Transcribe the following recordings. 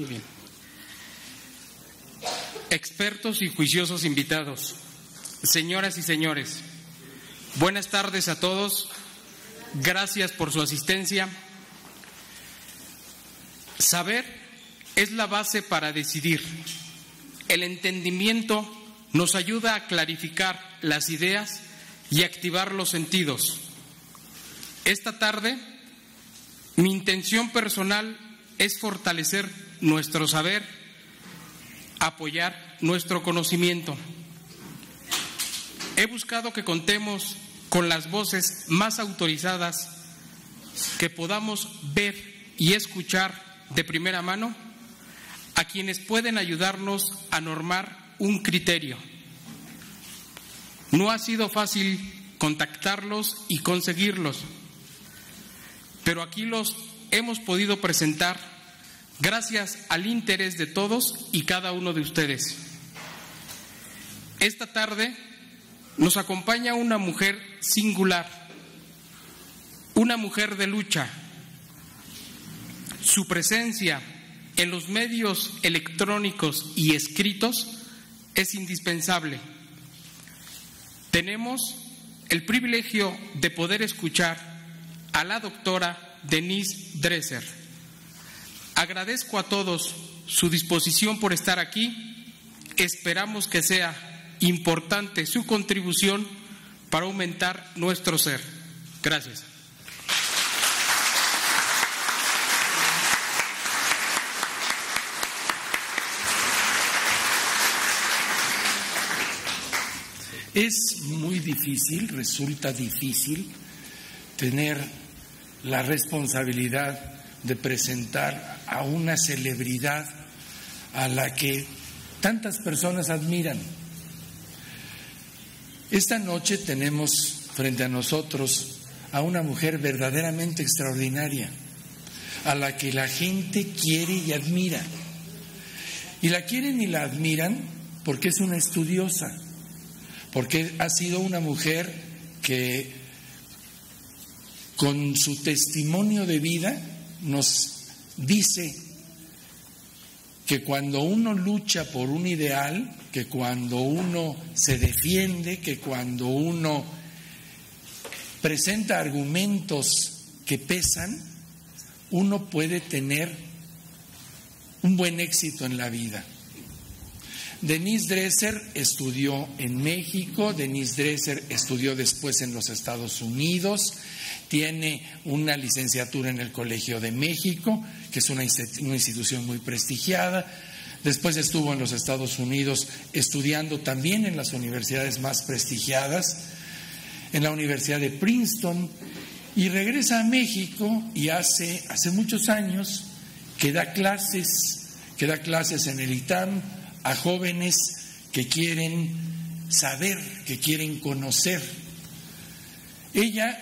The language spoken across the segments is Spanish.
Muy bien. Expertos y juiciosos invitados, señoras y señores, buenas tardes a todos. Gracias por su asistencia. Saber es la base para decidir. El entendimiento nos ayuda a clarificar las ideas y activar los sentidos. Esta tarde, mi intención personal es fortalecer nuestro saber, apoyar nuestro conocimiento. He buscado que contemos con las voces más autorizadas, que podamos ver y escuchar de primera mano a quienes pueden ayudarnos a normar un criterio. No ha sido fácil contactarlos y conseguirlos, pero aquí los hemos podido presentar gracias al interés de todos y cada uno de ustedes. Esta tarde nos acompaña una mujer singular, una mujer de lucha. Su presencia en los medios electrónicos y escritos es indispensable. Tenemos el privilegio de poder escuchar a la doctora Denise Dresser. Agradezco a todos su disposición por estar aquí. Esperamos que sea importante su contribución para aumentar nuestro ser. Gracias. Es muy difícil, resulta difícil tener la responsabilidad de presentar a una celebridad a la que tantas personas admiran. Esta noche tenemos frente a nosotros a una mujer verdaderamente extraordinaria, a la que la gente quiere y admira. Y la quieren y la admiran porque es una estudiosa, porque ha sido una mujer que con su testimonio de vida nos dice que cuando uno lucha por un ideal, que cuando uno se defiende, que cuando uno presenta argumentos que pesan, uno puede tener un buen éxito en la vida. Denise Dresser estudió en México, Denise Dresser estudió después en los Estados Unidos, tiene una licenciatura en el Colegio de México, que es una institución muy prestigiada. Después estuvo en los Estados Unidos estudiando también en las universidades más prestigiadas, en la Universidad de Princeton, y regresa a México y hace muchos años que da clases en el ITAM a jóvenes que quieren saber, que quieren conocer. Ella,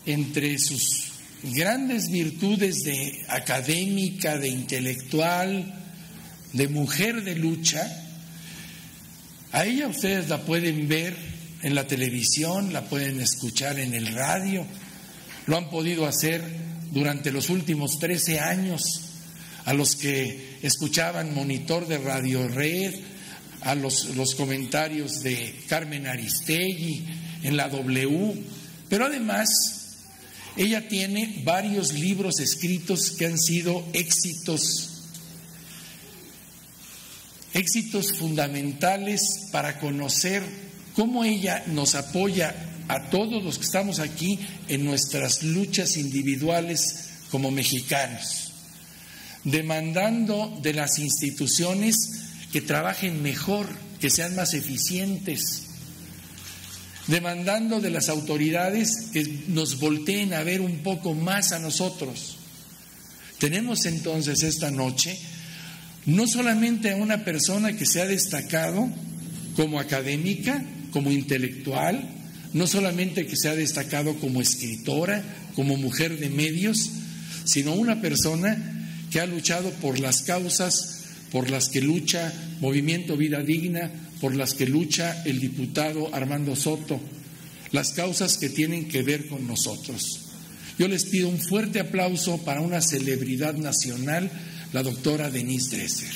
entre sus grandes virtudes de académica, de intelectual, de mujer de lucha, a ella ustedes la pueden ver en la televisión, la pueden escuchar en el radio, lo han podido hacer durante los últimos 13 años, a los que escuchaban Monitor de Radio Red, a los comentarios de Carmen Aristegui en la W, pero además ella tiene varios libros escritos que han sido éxitos fundamentales para conocer cómo ella nos apoya a todos los que estamos aquí en nuestras luchas individuales como mexicanos, demandando de las instituciones que trabajen mejor, que sean más eficientes, demandando de las autoridades que nos volteen a ver un poco más a nosotros. Tenemos entonces esta noche no solamente a una persona que se ha destacado como académica, como intelectual, no solamente que se ha destacado como escritora, como mujer de medios, sino una persona que ha luchado por las causas por las que lucha Movimiento Vida Digna, por las que lucha el diputado Armando Soto, las causas que tienen que ver con nosotros. Yo les pido un fuerte aplauso para una celebridad nacional, la doctora Denise Dresser.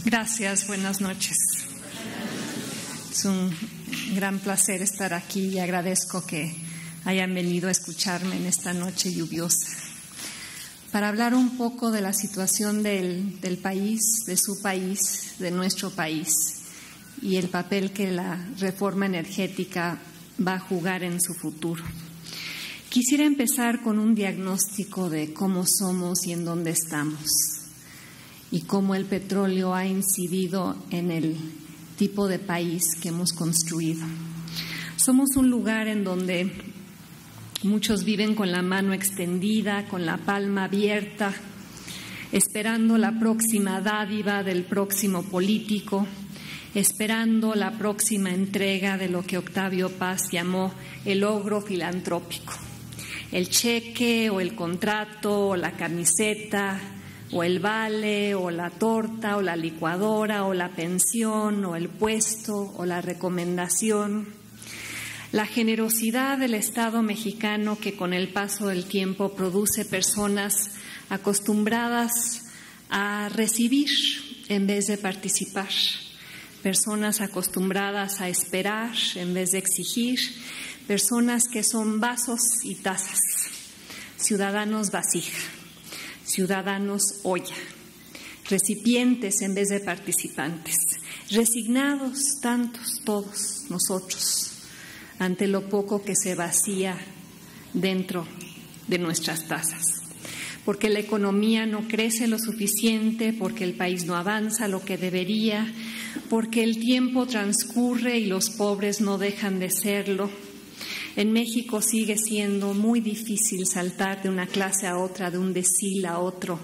Gracias, buenas noches. Es un gran placer estar aquí y agradezco que hayan venido a escucharme en esta noche lluviosa para hablar un poco de la situación del país, de su país, de nuestro país y el papel que la reforma energética va a jugar en su futuro. Quisiera empezar con un diagnóstico de cómo somos y en dónde estamos, y cómo el petróleo ha incidido en el tipo de país que hemos construido. Somos un lugar en donde muchos viven con la mano extendida, con la palma abierta, esperando la próxima dádiva del próximo político, esperando la próxima entrega de lo que Octavio Paz llamó el ogro filantrópico. El cheque o el contrato o la camiseta o el vale, o la torta, o la licuadora, o la pensión, o el puesto, o la recomendación. La generosidad del Estado mexicano que con el paso del tiempo produce personas acostumbradas a recibir en vez de participar, personas acostumbradas a esperar en vez de exigir, personas que son vasos y tazas, ciudadanos vasija, ciudadanos olla, recipientes en vez de participantes, resignados tantos, todos nosotros, ante lo poco que se vacía dentro de nuestras tazas. Porque la economía no crece lo suficiente, porque el país no avanza lo que debería, porque el tiempo transcurre y los pobres no dejan de serlo. En México sigue siendo muy difícil saltar de una clase a otra, de un decil a otro.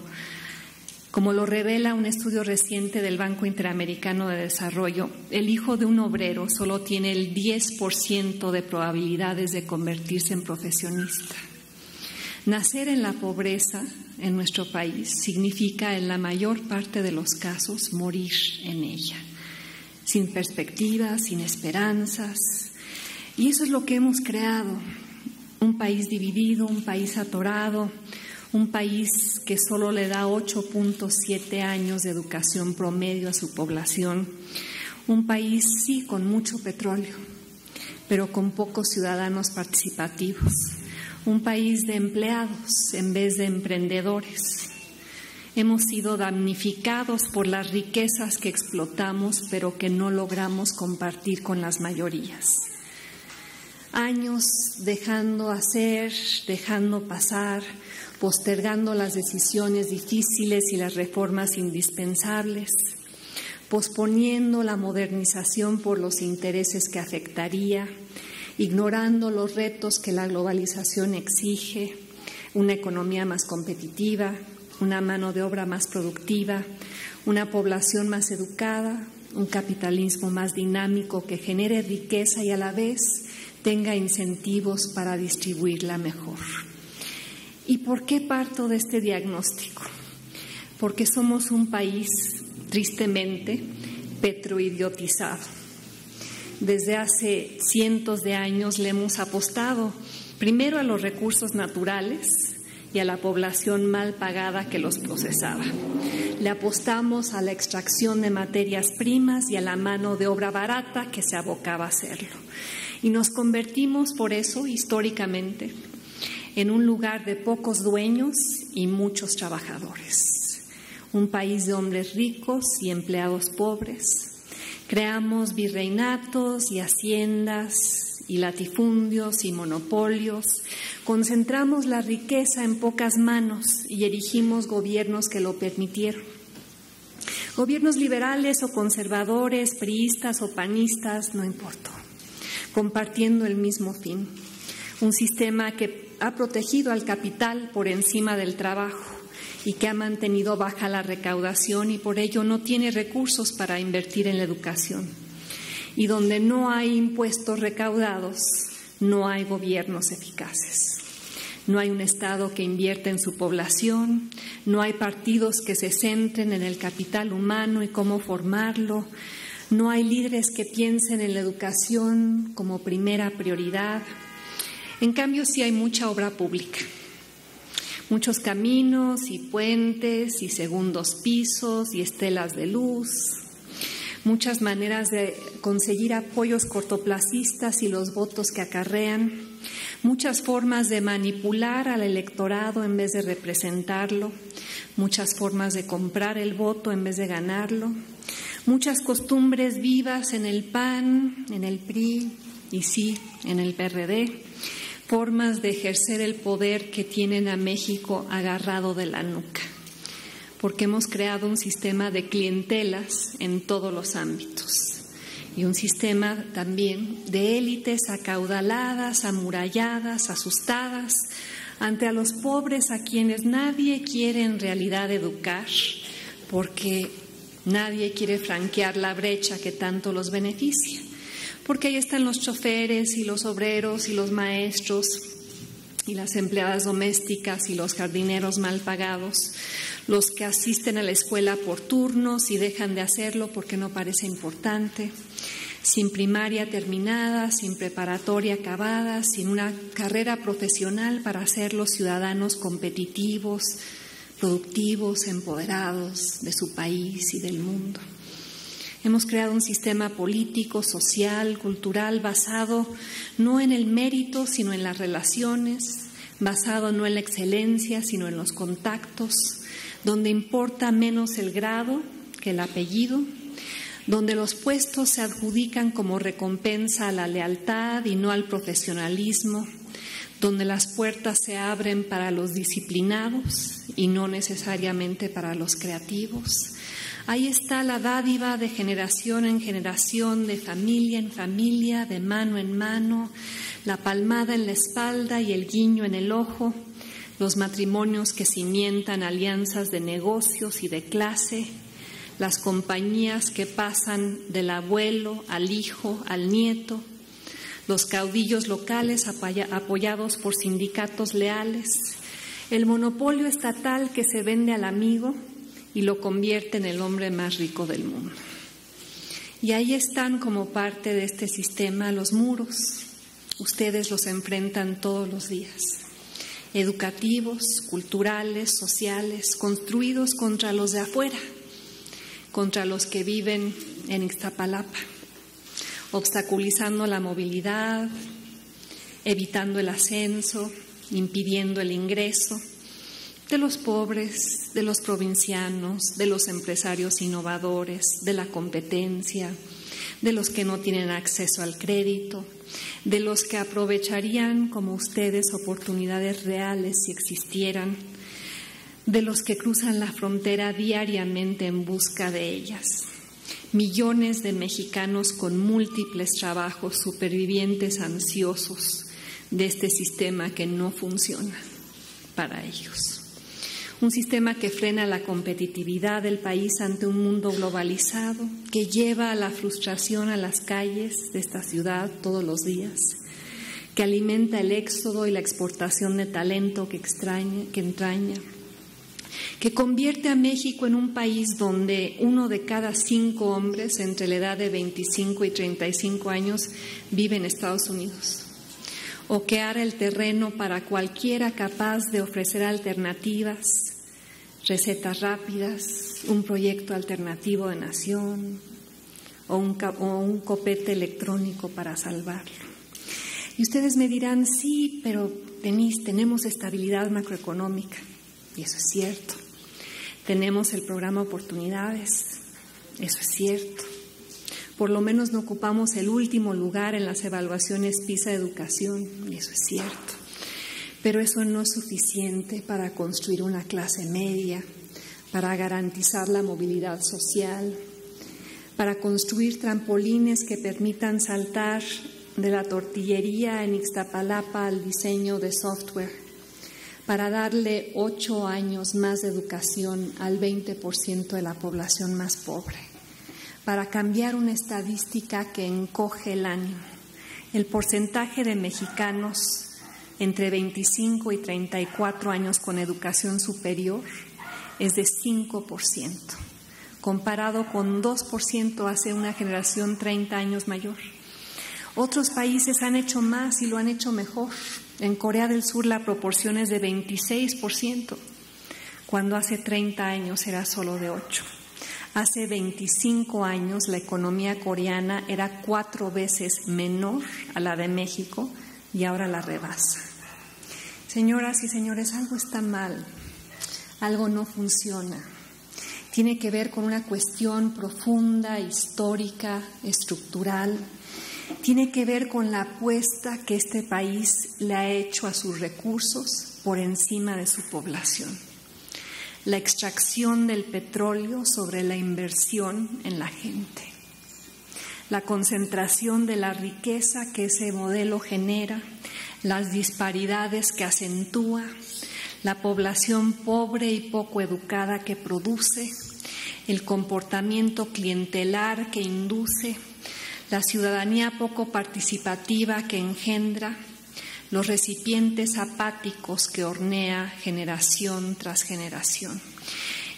Como lo revela un estudio reciente del Banco Interamericano de Desarrollo, el hijo de un obrero solo tiene el 10% de probabilidades de convertirse en profesionista. Nacer en la pobreza en nuestro país significa, en la mayor parte de los casos, morir en ella, sin perspectivas, sin esperanzas. Y eso es lo que hemos creado, un país dividido, un país atorado, un país que solo le da 8.7 años de educación promedio a su población, un país, sí, con mucho petróleo, pero con pocos ciudadanos participativos, un país de empleados en vez de emprendedores. Hemos sido damnificados por las riquezas que explotamos, pero que no logramos compartir con las mayorías. Años dejando hacer, dejando pasar, postergando las decisiones difíciles y las reformas indispensables, posponiendo la modernización por los intereses que afectaría, ignorando los retos que la globalización exige, una economía más competitiva, una mano de obra más productiva, una población más educada, un capitalismo más dinámico que genere riqueza y a la vez tenga incentivos para distribuirla mejor. ¿Y por qué parto de este diagnóstico? Porque somos un país, tristemente, petroidiotizado. Desde hace cientos de años le hemos apostado primero a los recursos naturales y a la población mal pagada que los procesaba. Le apostamos a la extracción de materias primas y a la mano de obra barata que se abocaba a hacerlo. Y nos convertimos por eso, históricamente, en un lugar de pocos dueños y muchos trabajadores. Un país de hombres ricos y empleados pobres. Creamos virreinatos y haciendas y latifundios y monopolios. Concentramos la riqueza en pocas manos y erigimos gobiernos que lo permitieron. Gobiernos liberales o conservadores, priistas o panistas, no importó, compartiendo el mismo fin. Un sistema que ha protegido al capital por encima del trabajo y que ha mantenido baja la recaudación y por ello no tiene recursos para invertir en la educación. Y donde no hay impuestos recaudados, no hay gobiernos eficaces. No hay un Estado que invierta en su población, no hay partidos que se centren en el capital humano y cómo formarlo, no hay líderes que piensen en la educación como primera prioridad. En cambio, sí hay mucha obra pública, muchos caminos y puentes y segundos pisos y estelas de luz, muchas maneras de conseguir apoyos cortoplacistas y los votos que acarrean, muchas formas de manipular al electorado en vez de representarlo, muchas formas de comprar el voto en vez de ganarlo, muchas costumbres vivas en el PAN, en el PRI y sí, en el PRD, formas de ejercer el poder que tienen a México agarrado de la nuca, porque hemos creado un sistema de clientelas en todos los ámbitos y un sistema también de élites acaudaladas, amuralladas, asustadas ante a los pobres a quienes nadie quiere en realidad educar, porque nadie quiere franquear la brecha que tanto los beneficia. Porque ahí están los choferes y los obreros y los maestros y las empleadas domésticas y los jardineros mal pagados, los que asisten a la escuela por turnos y dejan de hacerlo porque no parece importante, sin primaria terminada, sin preparatoria acabada, sin una carrera profesional para ser los ciudadanos competitivos, productivos, empoderados de su país y del mundo. Hemos creado un sistema político, social, cultural, basado no en el mérito, sino en las relaciones, basado no en la excelencia, sino en los contactos, donde importa menos el grado que el apellido, donde los puestos se adjudican como recompensa a la lealtad y no al profesionalismo, donde las puertas se abren para los disciplinados y no necesariamente para los creativos. Ahí está la dádiva de generación en generación, de familia en familia, de mano en mano, la palmada en la espalda y el guiño en el ojo, los matrimonios que cimientan alianzas de negocios y de clase, las compañías que pasan del abuelo al hijo, al nieto, los caudillos locales apoyados por sindicatos leales, el monopolio estatal que se vende al amigo y lo convierte en el hombre más rico del mundo. Y ahí están como parte de este sistema los muros. Ustedes los enfrentan todos los días. Educativos, culturales, sociales, construidos contra los de afuera, contra los que viven en Iztapalapa, obstaculizando la movilidad, evitando el ascenso, impidiendo el ingreso de los pobres, de los provincianos, de los empresarios innovadores, de la competencia, de los que no tienen acceso al crédito, de los que aprovecharían como ustedes oportunidades reales si existieran, de los que cruzan la frontera diariamente en busca de ellas. Millones de mexicanos con múltiples trabajos, supervivientes ansiosos de este sistema que no funciona para ellos. Un sistema que frena la competitividad del país ante un mundo globalizado, que lleva a la frustración a las calles de esta ciudad todos los días, que alimenta el éxodo y la exportación de talento que entraña, que convierte a México en un país donde 1 de cada 5 hombres entre la edad de 25 y 35 años vive en Estados Unidos, o que ara el terreno para cualquiera capaz de ofrecer alternativas, recetas rápidas, un proyecto alternativo de nación o un copete electrónico para salvarlo. Y ustedes me dirán, sí, pero Denise, tenemos estabilidad macroeconómica, y eso es cierto. Tenemos el programa Oportunidades, eso es cierto. Por lo menos no ocupamos el último lugar en las evaluaciones PISA de educación, y eso es cierto. Pero eso no es suficiente para construir una clase media, para garantizar la movilidad social, para construir trampolines que permitan saltar de la tortillería en Iztapalapa al diseño de software, para darle 8 años más de educación al 20% de la población más pobre, para cambiar una estadística que encoge el ánimo. El porcentaje de mexicanos entre 25 y 34 años con educación superior es de 5%, comparado con 2% hace una generación 30 años mayor. Otros países han hecho más y lo han hecho mejor. En Corea del Sur la proporción es de 26%, cuando hace 30 años era solo de 8%. Hace 25 años la economía coreana era 4 veces menor a la de México y ahora la rebasa. Señoras y señores, algo está mal, algo no funciona. Tiene que ver con una cuestión profunda, histórica, estructural. Tiene que ver con la apuesta que este país le ha hecho a sus recursos por encima de su población. La extracción del petróleo sobre la inversión en la gente. La concentración de la riqueza que ese modelo genera, las disparidades que acentúa, la población pobre y poco educada que produce, el comportamiento clientelar que induce, la ciudadanía poco participativa que engendra, los recipientes apáticos que hornea generación tras generación.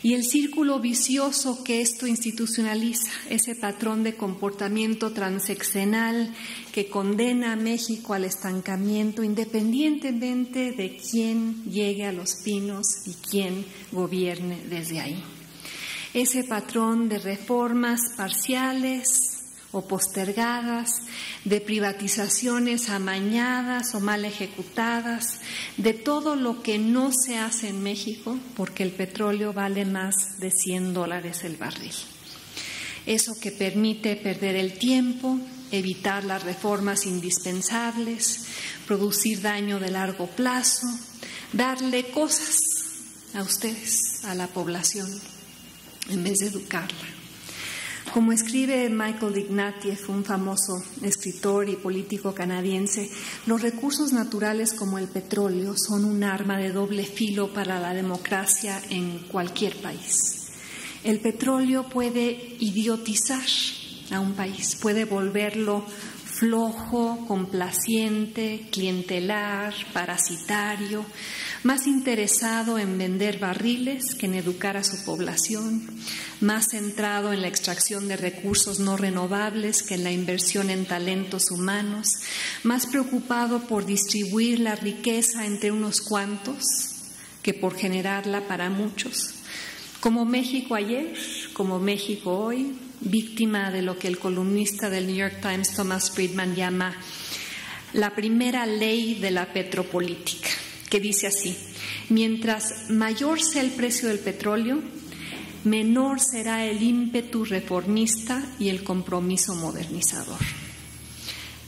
Y el círculo vicioso que esto institucionaliza, ese patrón de comportamiento transeccional que condena a México al estancamiento independientemente de quién llegue a Los Pinos y quién gobierne desde ahí. Ese patrón de reformas parciales o postergadas, de privatizaciones amañadas o mal ejecutadas, de todo lo que no se hace en México porque el petróleo vale más de $100 el barril. Eso que permite perder el tiempo, evitar las reformas indispensables, producir daño de largo plazo, darle cosas a ustedes, a la población, en vez de educarla. Como escribe Michael Ignatieff, un famoso escritor y político canadiense, los recursos naturales como el petróleo son un arma de doble filo para la democracia en cualquier país. El petróleo puede idiotizar a un país, puede volverlo flojo, complaciente, clientelar, parasitario, más interesado en vender barriles que en educar a su población, más centrado en la extracción de recursos no renovables que en la inversión en talentos humanos, más preocupado por distribuir la riqueza entre unos cuantos que por generarla para muchos. Como México ayer, como México hoy, víctima de lo que el columnista del New York Times, Thomas Friedman, llama la primera ley de la petropolítica, que dice así: mientras mayor sea el precio del petróleo, menor será el ímpetu reformista y el compromiso modernizador.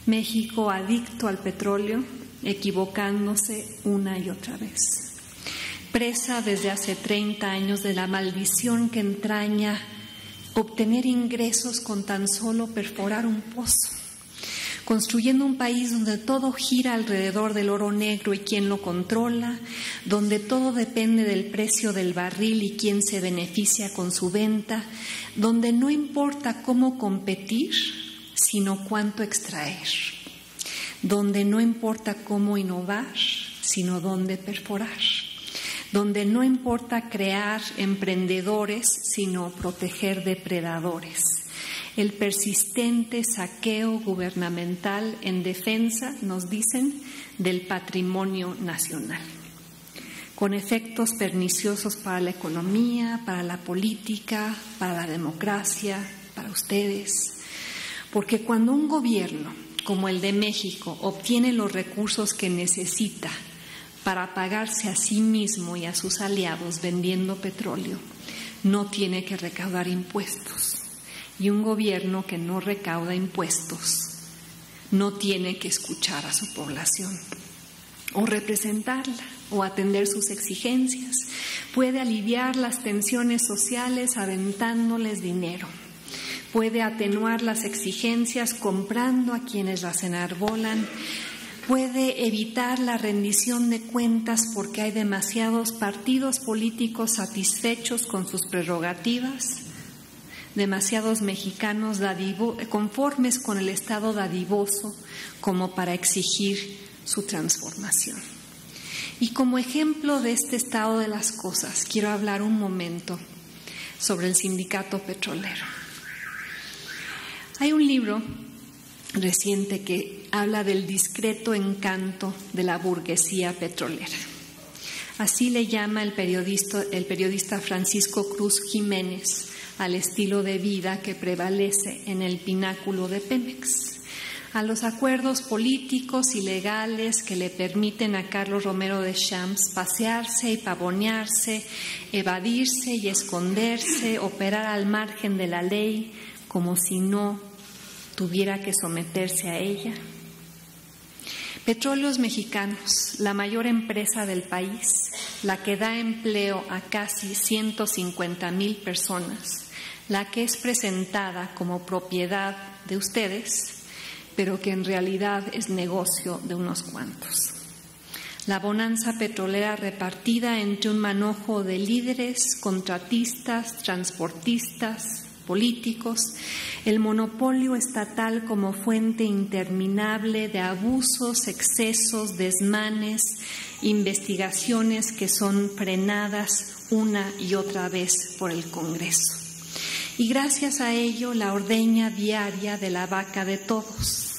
México adicto al petróleo, equivocándose una y otra vez. Presa desde hace 30 años de la maldición que entraña obtener ingresos con tan solo perforar un pozo, construyendo un país donde todo gira alrededor del oro negro y quién lo controla, donde todo depende del precio del barril y quién se beneficia con su venta, donde no importa cómo competir, sino cuánto extraer, donde no importa cómo innovar, sino dónde perforar, donde no importa crear emprendedores, sino proteger depredadores. El persistente saqueo gubernamental en defensa, nos dicen, del patrimonio nacional, con efectos perniciosos para la economía, para la política, para la democracia, para ustedes. Porque cuando un gobierno como el de México obtiene los recursos que necesita para pagarse a sí mismo y a sus aliados vendiendo petróleo, no tiene que recaudar impuestos. Y un gobierno que no recauda impuestos no tiene que escuchar a su población o representarla o atender sus exigencias. Puede aliviar las tensiones sociales aventándoles dinero. Puede atenuar las exigencias comprando a quienes las enarbolan. Puede evitar la rendición de cuentas porque hay demasiados partidos políticos satisfechos con sus prerrogativas, demasiados mexicanos conformes con el Estado dadivoso como para exigir su transformación. Y como ejemplo de este estado de las cosas, quiero hablar un momento sobre el sindicato petrolero. Hay un libro reciente que habla del discreto encanto de la burguesía petrolera. Así le llama el periodista Francisco Cruz Jiménez al estilo de vida que prevalece en el pináculo de Pemex, a los acuerdos políticos y legales que le permiten a Carlos Romero de Champs pasearse y pavonearse, evadirse y esconderse, operar al margen de la ley como si no tuviera que someterse a ella. Petróleos Mexicanos, la mayor empresa del país, la que da empleo a casi 150,000 personas, la que es presentada como propiedad de ustedes, pero que en realidad es negocio de unos cuantos. La bonanza petrolera repartida entre un manojo de líderes, contratistas, transportistas, políticos, el monopolio estatal como fuente interminable de abusos, excesos, desmanes, investigaciones que son frenadas una y otra vez por el Congreso. Y gracias a ello, la ordeña diaria de la vaca de todos.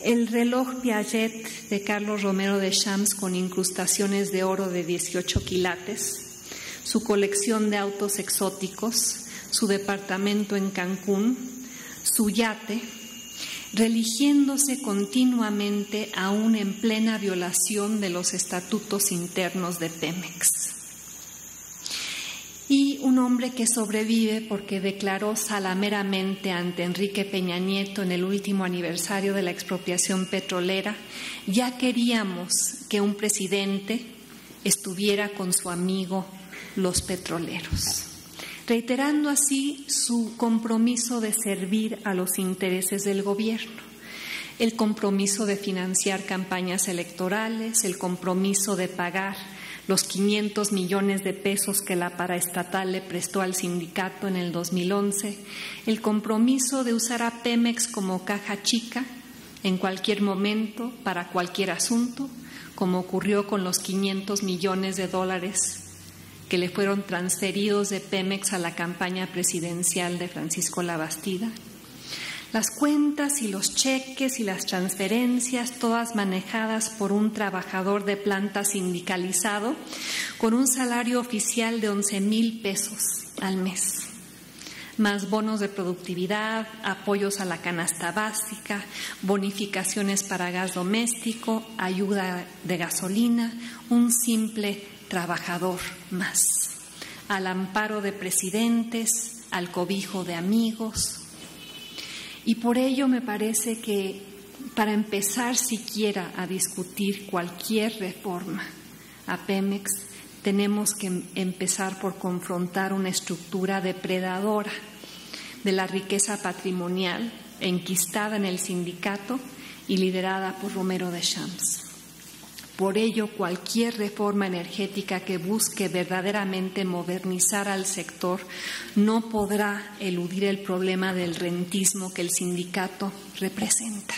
El reloj Piaget de Carlos Romero de Champs con incrustaciones de oro de 18 quilates, su colección de autos exóticos, su departamento en Cancún, su yate, religiéndose continuamente aún en plena violación de los estatutos internos de Pemex. Y un hombre que sobrevive porque declaró salameramente ante Enrique Peña Nieto en el último aniversario de la expropiación petrolera: ya queríamos que un presidente estuviera con su amigo los petroleros, reiterando así su compromiso de servir a los intereses del gobierno, el compromiso de financiar campañas electorales, el compromiso de pagar los 500 millones de pesos que la paraestatal le prestó al sindicato en el 2011, el compromiso de usar a Pemex como caja chica en cualquier momento para cualquier asunto, como ocurrió con los 500 millones de dólares que le fueron transferidos de Pemex a la campaña presidencial de Francisco Labastida. Las cuentas y los cheques y las transferencias, todas manejadas por un trabajador de planta sindicalizado con un salario oficial de 11,000 pesos al mes, más bonos de productividad, apoyos a la canasta básica, bonificaciones para gas doméstico, ayuda de gasolina, un simple trabajador más, al amparo de presidentes, al cobijo de amigos. Y por ello me parece que para empezar siquiera a discutir cualquier reforma a Pemex, tenemos que empezar por confrontar una estructura depredadora de la riqueza patrimonial enquistada en el sindicato y liderada por Romero de Champs. Por ello, cualquier reforma energética que busque verdaderamente modernizar al sector no podrá eludir el problema del rentismo que el sindicato representa.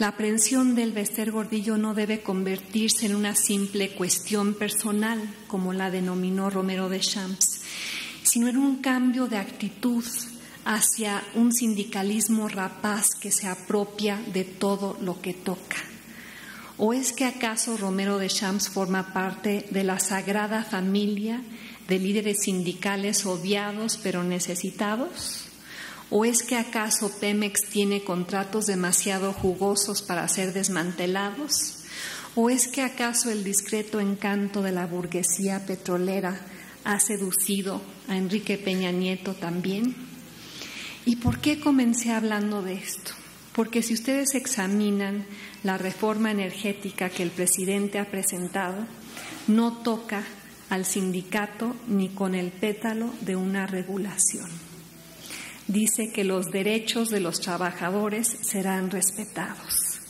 La aprehensión del Bester Gordillo no debe convertirse en una simple cuestión personal, como la denominó Romero de Champs, sino en un cambio de actitud hacia un sindicalismo rapaz que se apropia de todo lo que toca. ¿O es que acaso Romero de Champs forma parte de la sagrada familia de líderes sindicales odiados pero necesitados? ¿O es que acaso Pemex tiene contratos demasiado jugosos para ser desmantelados? ¿O es que acaso el discreto encanto de la burguesía petrolera ha seducido a Enrique Peña Nieto también? ¿Y por qué comencé hablando de esto? Porque si ustedes examinan la reforma energética que el presidente ha presentado, no toca al sindicato ni con el pétalo de una regulación. Dice que los derechos de los trabajadores serán respetados.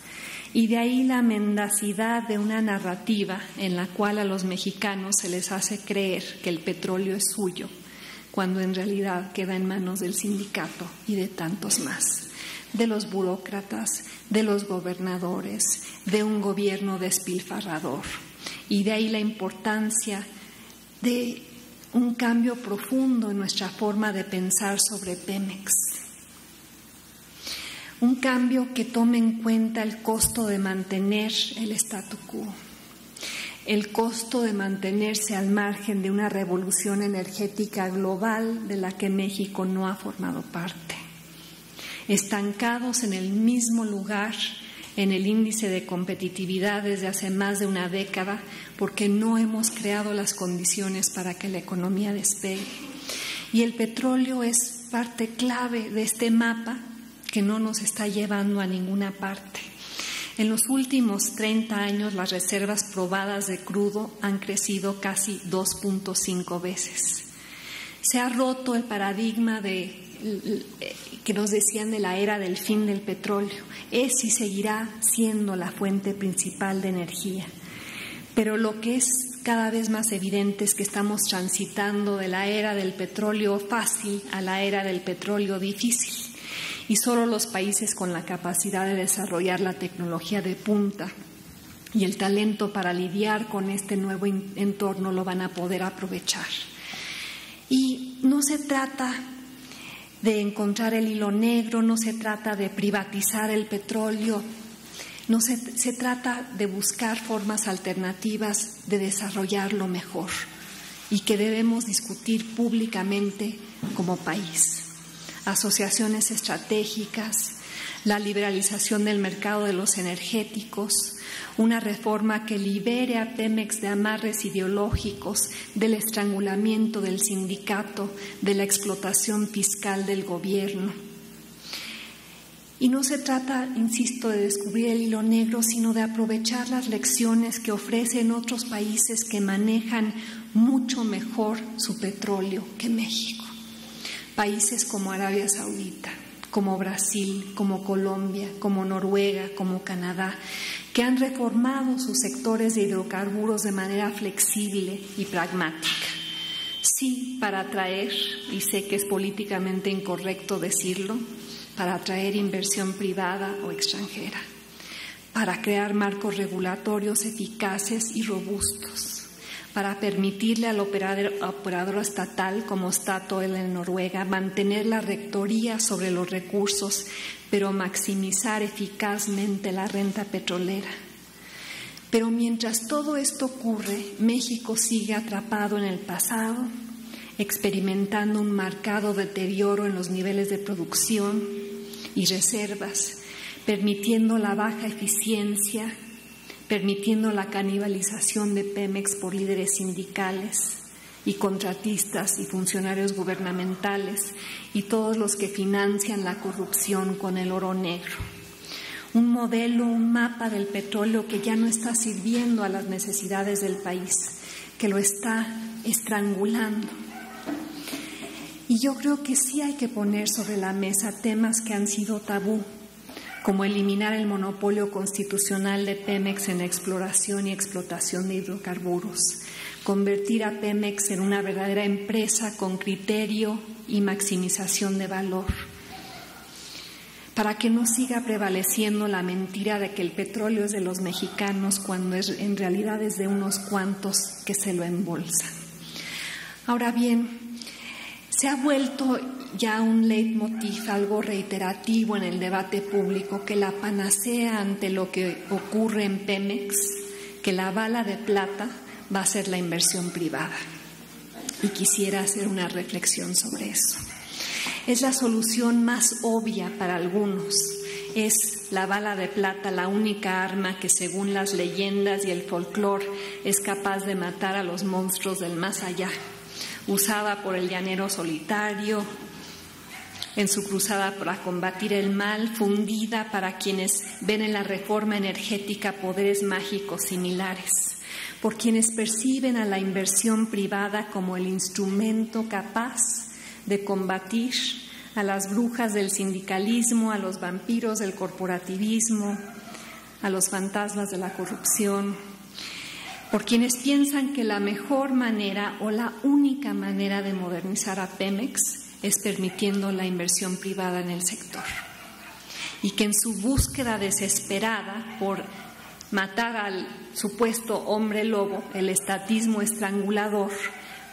Y de ahí la mendacidad de una narrativa en la cual a los mexicanos se les hace creer que el petróleo es suyo, cuando en realidad queda en manos del sindicato y de tantos más. de los burócratas, de los gobernadores, de un gobierno despilfarrador. Y de ahí la importancia de un cambio profundo en nuestra forma de pensar sobre Pemex. Un cambio que tome en cuenta el costo de mantener el statu quo, el costo de mantenerse al margen de una revolución energética global de la que México no ha formado parte. Estancados en el mismo lugar en el índice de competitividad desde hace más de una década, porque no hemos creado las condiciones para que la economía despegue. Y el petróleo es parte clave de este mapa que no nos está llevando a ninguna parte. En los últimos 30 años, las reservas probadas de crudo han crecido casi 2.5 veces. Se ha roto el paradigma que nos decían de la era del fin del petróleo. Es y seguirá siendo la fuente principal de energía. Pero lo que es cada vez más evidente es que estamos transitando de la era del petróleo fácil a la era del petróleo difícil. Y solo los países con la capacidad de desarrollar la tecnología de punta y el talento para lidiar con este nuevo entorno lo van a poder aprovechar. Y no se trata de encontrar el hilo negro, no se trata de privatizar el petróleo, se trata de buscar formas alternativas de desarrollarlo mejor y que debemos discutir públicamente como país. Asociaciones estratégicas, la liberalización del mercado de los energéticos, una reforma que libere a Pemex de amarres ideológicos, del estrangulamiento del sindicato, de la explotación fiscal del gobierno. Y no se trata, insisto, de descubrir el hilo negro, sino de aprovechar las lecciones que ofrecen otros países que manejan mucho mejor su petróleo que México. Países como Arabia Saudita, como Brasil, como Colombia, como Noruega, como Canadá, que han reformado sus sectores de hidrocarburos de manera flexible y pragmática. Sí, para atraer, y sé que es políticamente incorrecto decirlo, para atraer inversión privada o extranjera, para crear marcos regulatorios eficaces y robustos, para permitirle al operador estatal como Statoil en Noruega mantener la rectoría sobre los recursos, pero maximizar eficazmente la renta petrolera. Pero mientras todo esto ocurre, México sigue atrapado en el pasado, experimentando un marcado deterioro en los niveles de producción y reservas, permitiendo la baja eficiencia, permitiendo la canibalización de Pemex por líderes sindicales y contratistas y funcionarios gubernamentales y todos los que financian la corrupción con el oro negro. Un modelo, un mapa del petróleo que ya no está sirviendo a las necesidades del país, que lo está estrangulando. Y yo creo que sí hay que poner sobre la mesa temas que han sido tabú, como eliminar el monopolio constitucional de Pemex en exploración y explotación de hidrocarburos, convertir a Pemex en una verdadera empresa con criterio y maximización de valor, para que no siga prevaleciendo la mentira de que el petróleo es de los mexicanos cuando en realidad es de unos cuantos que se lo embolsan. Ahora bien, se ha vuelto ya un leitmotiv, algo reiterativo en el debate público, que la panacea ante lo que ocurre en Pemex, que la bala de plata va a ser la inversión privada. Y quisiera hacer una reflexión sobre eso. Es la solución más obvia para algunos. Es la bala de plata la única arma que, según las leyendas y el folclore, es capaz de matar a los monstruos del más allá, usada por el llanero solitario en su cruzada para combatir el mal, fundida para quienes ven en la reforma energética poderes mágicos similares, por quienes perciben a la inversión privada como el instrumento capaz de combatir a las brujas del sindicalismo, a los vampiros del corporativismo, a los fantasmas de la corrupción, por quienes piensan que la mejor manera o la única manera de modernizar a Pemex es permitiendo la inversión privada en el sector. y que en su búsqueda desesperada por matar al supuesto hombre lobo, el estatismo estrangulador,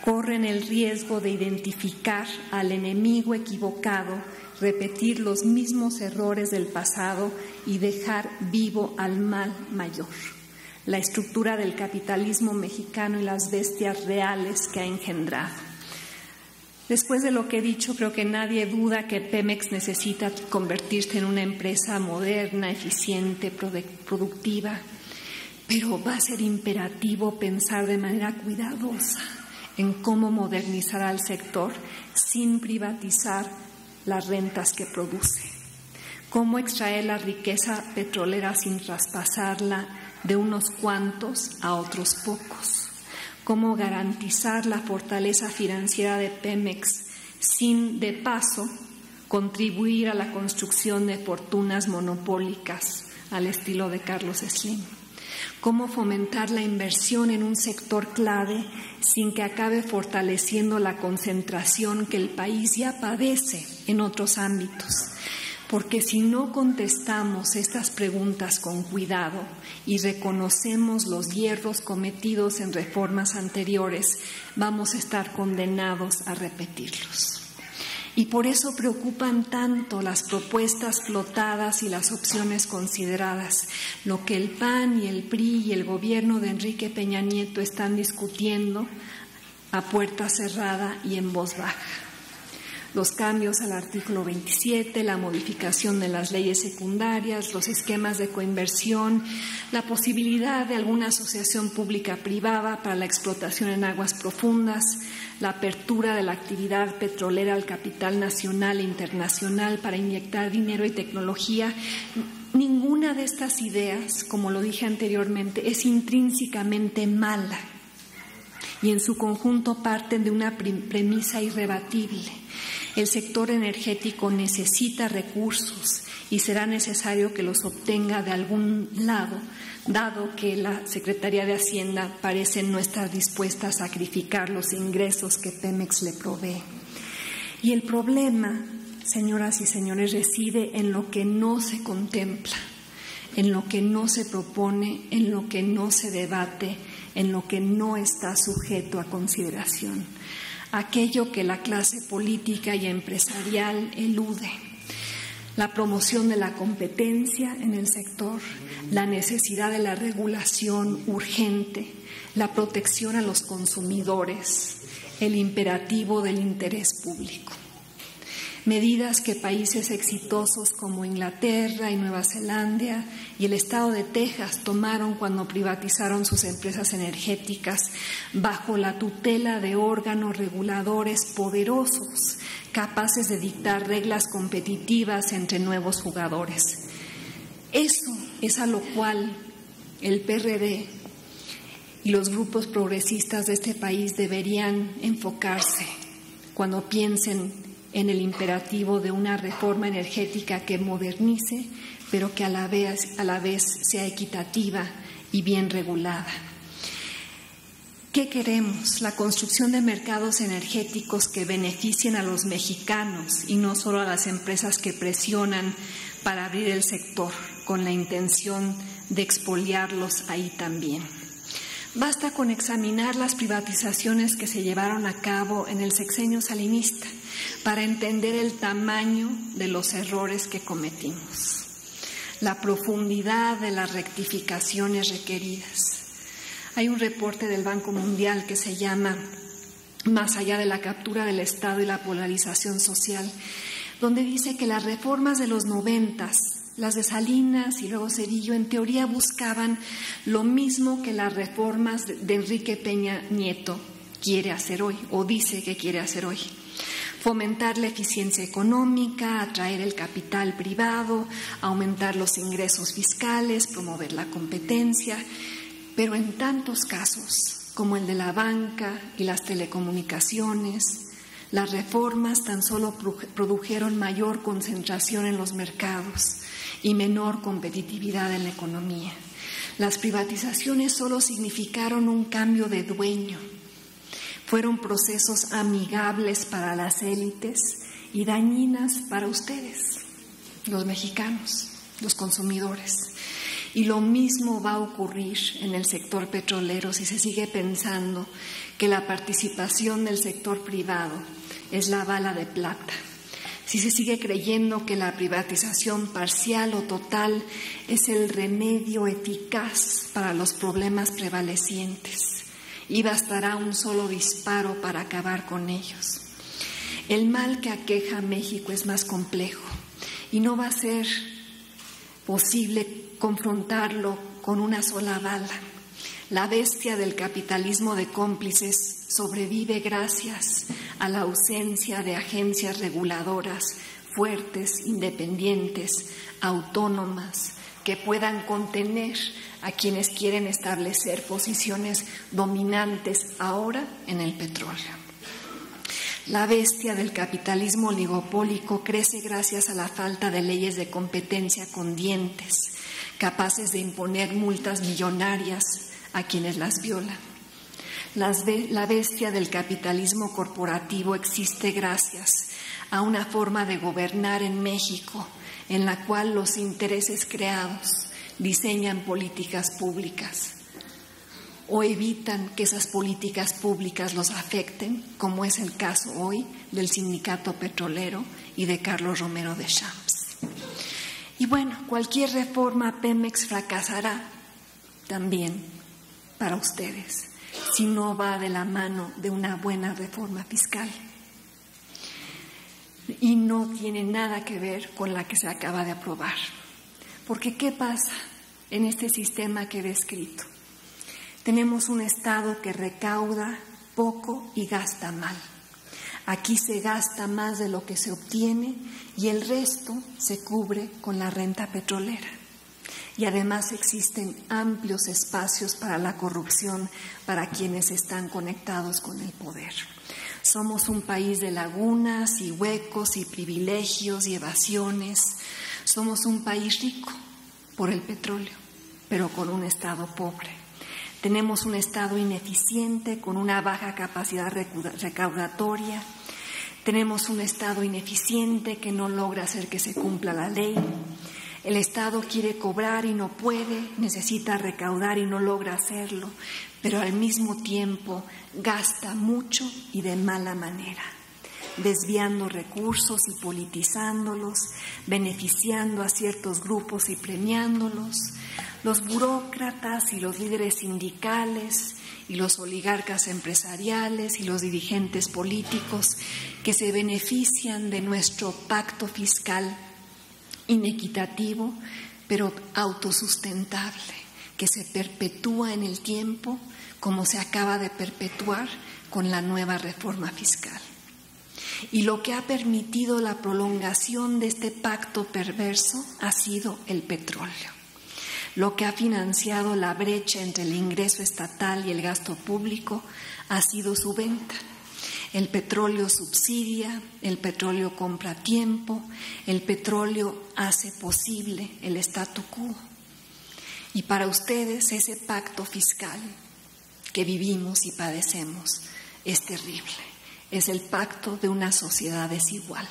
corren el riesgo de identificar al enemigo equivocado, repetir los mismos errores del pasado y dejar vivo al mal mayor, la estructura del capitalismo mexicano y las bestias reales que ha engendrado. Después de lo que he dicho, creo que nadie duda que Pemex necesita convertirse en una empresa moderna, eficiente, productiva, pero va a ser imperativo pensar de manera cuidadosa en cómo modernizar al sector sin privatizar las rentas que produce, cómo extraer la riqueza petrolera sin traspasarla de unos cuantos a otros pocos, cómo garantizar la fortaleza financiera de Pemex sin, de paso, contribuir a la construcción de fortunas monopólicas al estilo de Carlos Slim, cómo fomentar la inversión en un sector clave sin que acabe fortaleciendo la concentración que el país ya padece en otros ámbitos. Porque si no contestamos estas preguntas con cuidado y reconocemos los hierros cometidos en reformas anteriores, vamos a estar condenados a repetirlos. Y por eso preocupan tanto las propuestas flotadas y las opciones consideradas, lo que el PAN y el PRI y el gobierno de Enrique Peña Nieto están discutiendo a puerta cerrada y en voz baja. Los cambios al artículo 27, la modificación de las leyes secundarias, los esquemas de coinversión, la posibilidad de alguna asociación pública-privada para la explotación en aguas profundas, la apertura de la actividad petrolera al capital nacional e internacional para inyectar dinero y tecnología. Ninguna de estas ideas, como lo dije anteriormente, es intrínsecamente mala y en su conjunto parten de una premisa irrebatible. El sector energético necesita recursos y será necesario que los obtenga de algún lado, dado que la Secretaría de Hacienda parece no estar dispuesta a sacrificar los ingresos que Pemex le provee. Y el problema, señoras y señores, reside en lo que no se contempla, en lo que no se propone, en lo que no se debate, en lo que no está sujeto a consideración. Aquello que la clase política y empresarial elude, la promoción de la competencia en el sector, la necesidad de la regulación urgente, la protección a los consumidores, el imperativo del interés público. Medidas que países exitosos como Inglaterra y Nueva Zelanda y el estado de Texas tomaron cuando privatizaron sus empresas energéticas bajo la tutela de órganos reguladores poderosos, capaces de dictar reglas competitivas entre nuevos jugadores. Eso es a lo cual el PRD y los grupos progresistas de este país deberían enfocarse cuando piensen en el imperativo de una reforma energética que modernice, pero que a la vez sea equitativa y bien regulada. ¿Qué queremos? La construcción de mercados energéticos que beneficien a los mexicanos y no solo a las empresas que presionan para abrir el sector con la intención de expoliarlos ahí también. Basta con examinar las privatizaciones que se llevaron a cabo en el sexenio salinista para entender el tamaño de los errores que cometimos, la profundidad de las rectificaciones requeridas. Hay un reporte del Banco Mundial que se llama Más allá de la captura del Estado y la polarización social, donde dice que las reformas de los 90, las de Salinas y luego Zedillo, en teoría buscaban lo mismo que las reformas de Enrique Peña Nieto quiere hacer hoy o dice que quiere hacer hoy. Fomentar la eficiencia económica, atraer el capital privado, aumentar los ingresos fiscales, promover la competencia, pero en tantos casos como el de la banca y las telecomunicaciones, las reformas tan solo produjeron mayor concentración en los mercados y menor competitividad en la economía. Las privatizaciones solo significaron un cambio de dueño. Fueron procesos amigables para las élites y dañinas para ustedes, los mexicanos, los consumidores. Y lo mismo va a ocurrir en el sector petrolero si se sigue pensando que la participación del sector privado es la bala de plata. Si se sigue creyendo que la privatización parcial o total es el remedio eficaz para los problemas prevalecientes y bastará un solo disparo para acabar con ellos. El mal que aqueja a México es más complejo y no va a ser posible confrontarlo con una sola bala. La bestia del capitalismo de cómplices sobrevive gracias a la ausencia de agencias reguladoras fuertes, independientes, autónomas, que puedan contener a quienes quieren establecer posiciones dominantes ahora en el petróleo. La bestia del capitalismo oligopólico crece gracias a la falta de leyes de competencia con dientes, capaces de imponer multas millonarias a quienes las violan. La bestia del capitalismo corporativo existe gracias a una forma de gobernar en México en la cual los intereses creados diseñan políticas públicas o evitan que esas políticas públicas los afecten, como es el caso hoy del sindicato petrolero y de Carlos Romero Deschamps. Y bueno, cualquier reforma a Pemex fracasará también para ustedes si no va de la mano de una buena reforma fiscal. Y no tiene nada que ver con la que se acaba de aprobar. Porque ¿qué pasa en este sistema que he descrito? Tenemos un Estado que recauda poco y gasta mal. Aquí se gasta más de lo que se obtiene y el resto se cubre con la renta petrolera. Y además existen amplios espacios para la corrupción para quienes están conectados con el poder. Somos un país de lagunas y huecos y privilegios y evasiones. Somos un país rico por el petróleo, pero con un Estado pobre. Tenemos un Estado ineficiente con una baja capacidad recaudatoria. Tenemos un Estado ineficiente que no logra hacer que se cumpla la ley. El Estado quiere cobrar y no puede, necesita recaudar y no logra hacerlo, pero al mismo tiempo gasta mucho y de mala manera, desviando recursos y politizándolos, beneficiando a ciertos grupos y premiándolos. Los burócratas y los líderes sindicales y los oligarcas empresariales y los dirigentes políticos que se benefician de nuestro pacto fiscal inequitativo, pero autosustentable, que se perpetúa en el tiempo como se acaba de perpetuar con la nueva reforma fiscal. Y lo que ha permitido la prolongación de este pacto perverso ha sido el petróleo. Lo que ha financiado la brecha entre el ingreso estatal y el gasto público ha sido su venta. El petróleo subsidia, el petróleo compra tiempo, el petróleo hace posible el statu quo. Y para ustedes ese pacto fiscal que vivimos y padecemos es terrible. Es el pacto de una sociedad desigual.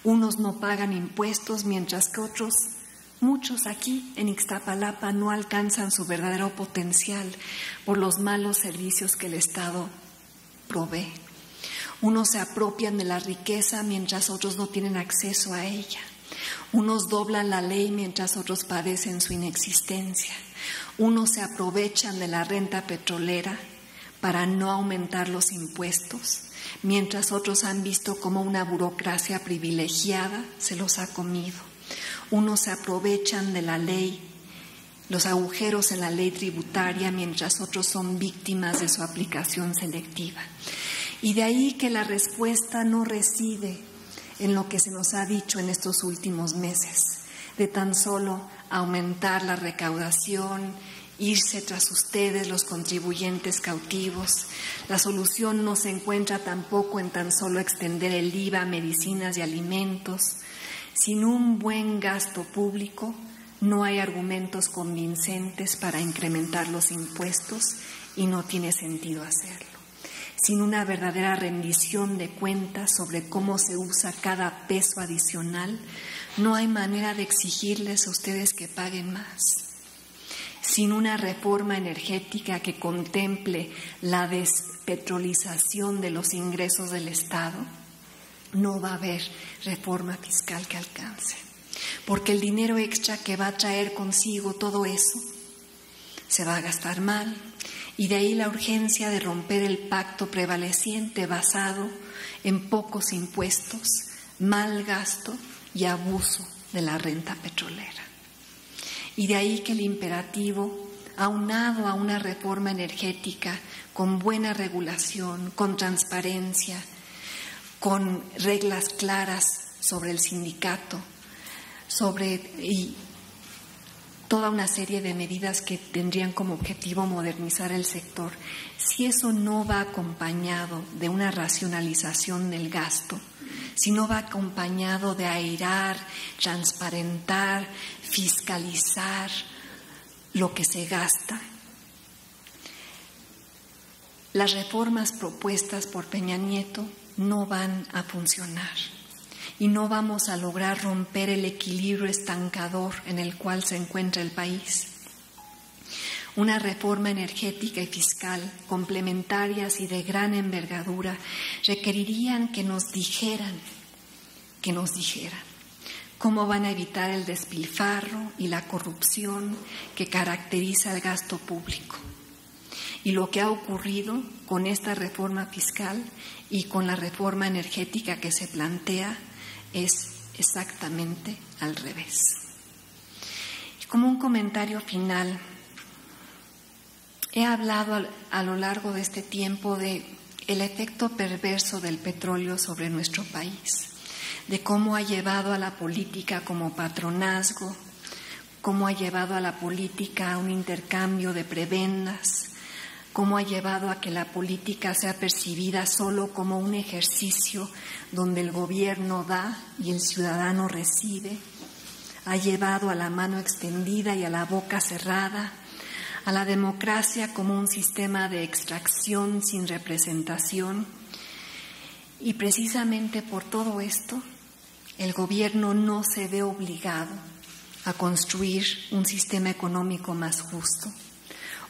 Unos no pagan impuestos mientras que otros, muchos aquí en Ixtapalapa, no alcanzan su verdadero potencial por los malos servicios que el Estado provee. Unos se apropian de la riqueza mientras otros no tienen acceso a ella. Unos doblan la ley mientras otros padecen su inexistencia. Unos se aprovechan de la renta petrolera para no aumentar los impuestos, mientras otros han visto cómo una burocracia privilegiada se los ha comido. Unos se aprovechan de la ley, los agujeros en la ley tributaria, mientras otros son víctimas de su aplicación selectiva. Y de ahí que la respuesta no reside en lo que se nos ha dicho en estos últimos meses, de tan solo aumentar la recaudación, irse tras ustedes los contribuyentes cautivos. La solución no se encuentra tampoco en tan solo extender el IVA a medicinas y alimentos. Sin un buen gasto público no hay argumentos convincentes para incrementar los impuestos y no tiene sentido hacerlo. Sin una verdadera rendición de cuentas sobre cómo se usa cada peso adicional, No hay manera de exigirles a ustedes que paguen más. Sin una reforma energética que contemple la despetrolización de los ingresos del Estado, no va a haber reforma fiscal que alcance. Porque el dinero extra que va a traer consigo todo eso se va a gastar mal, y de ahí la urgencia de romper el pacto prevaleciente basado en pocos impuestos, mal gasto y abuso de la renta petrolera. Y de ahí que el imperativo, aunado a una reforma energética con buena regulación, con transparencia, con reglas claras sobre el sindicato, y toda una serie de medidas que tendrían como objetivo modernizar el sector, si eso no va acompañado de una racionalización del gasto, si no va acompañado de airar, transparentar, fiscalizar lo que se gasta, las reformas propuestas por Peña Nieto no van a funcionar. Y no vamos a lograr romper el equilibrio estancador en el cual se encuentra el país. Una reforma energética y fiscal complementarias y de gran envergadura requerirían que nos dijeran cómo van a evitar el despilfarro y la corrupción que caracteriza el gasto público. Y lo que ha ocurrido con esta reforma fiscal y con la reforma energética que se plantea es exactamente al revés. Y como un comentario final, he hablado a lo largo de este tiempo de el efecto perverso del petróleo sobre nuestro país, de cómo ha llevado a la política como patronazgo, cómo ha llevado a la política a un intercambio de prebendas, cómo ha llevado a que la política sea percibida solo como un ejercicio donde el gobierno da y el ciudadano recibe, ha llevado a la mano extendida y a la boca cerrada, a la democracia como un sistema de extracción sin representación. Y precisamente por todo esto, el gobierno no se ve obligado a construir un sistema económico más justo,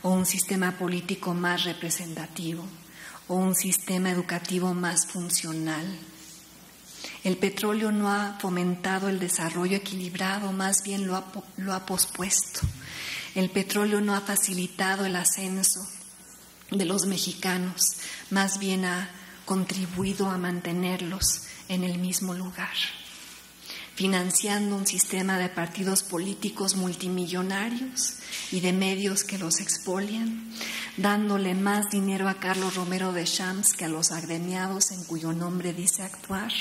o un sistema político más representativo, o un sistema educativo más funcional. El petróleo no ha fomentado el desarrollo equilibrado, más bien lo ha pospuesto. El petróleo no ha facilitado el ascenso de los mexicanos, más bien ha contribuido a mantenerlos en el mismo lugar, financiando un sistema de partidos políticos multimillonarios y de medios que los expolian, dándole más dinero a Carlos Romero de Champs que a los agremiados en cuyo nombre dice actuar,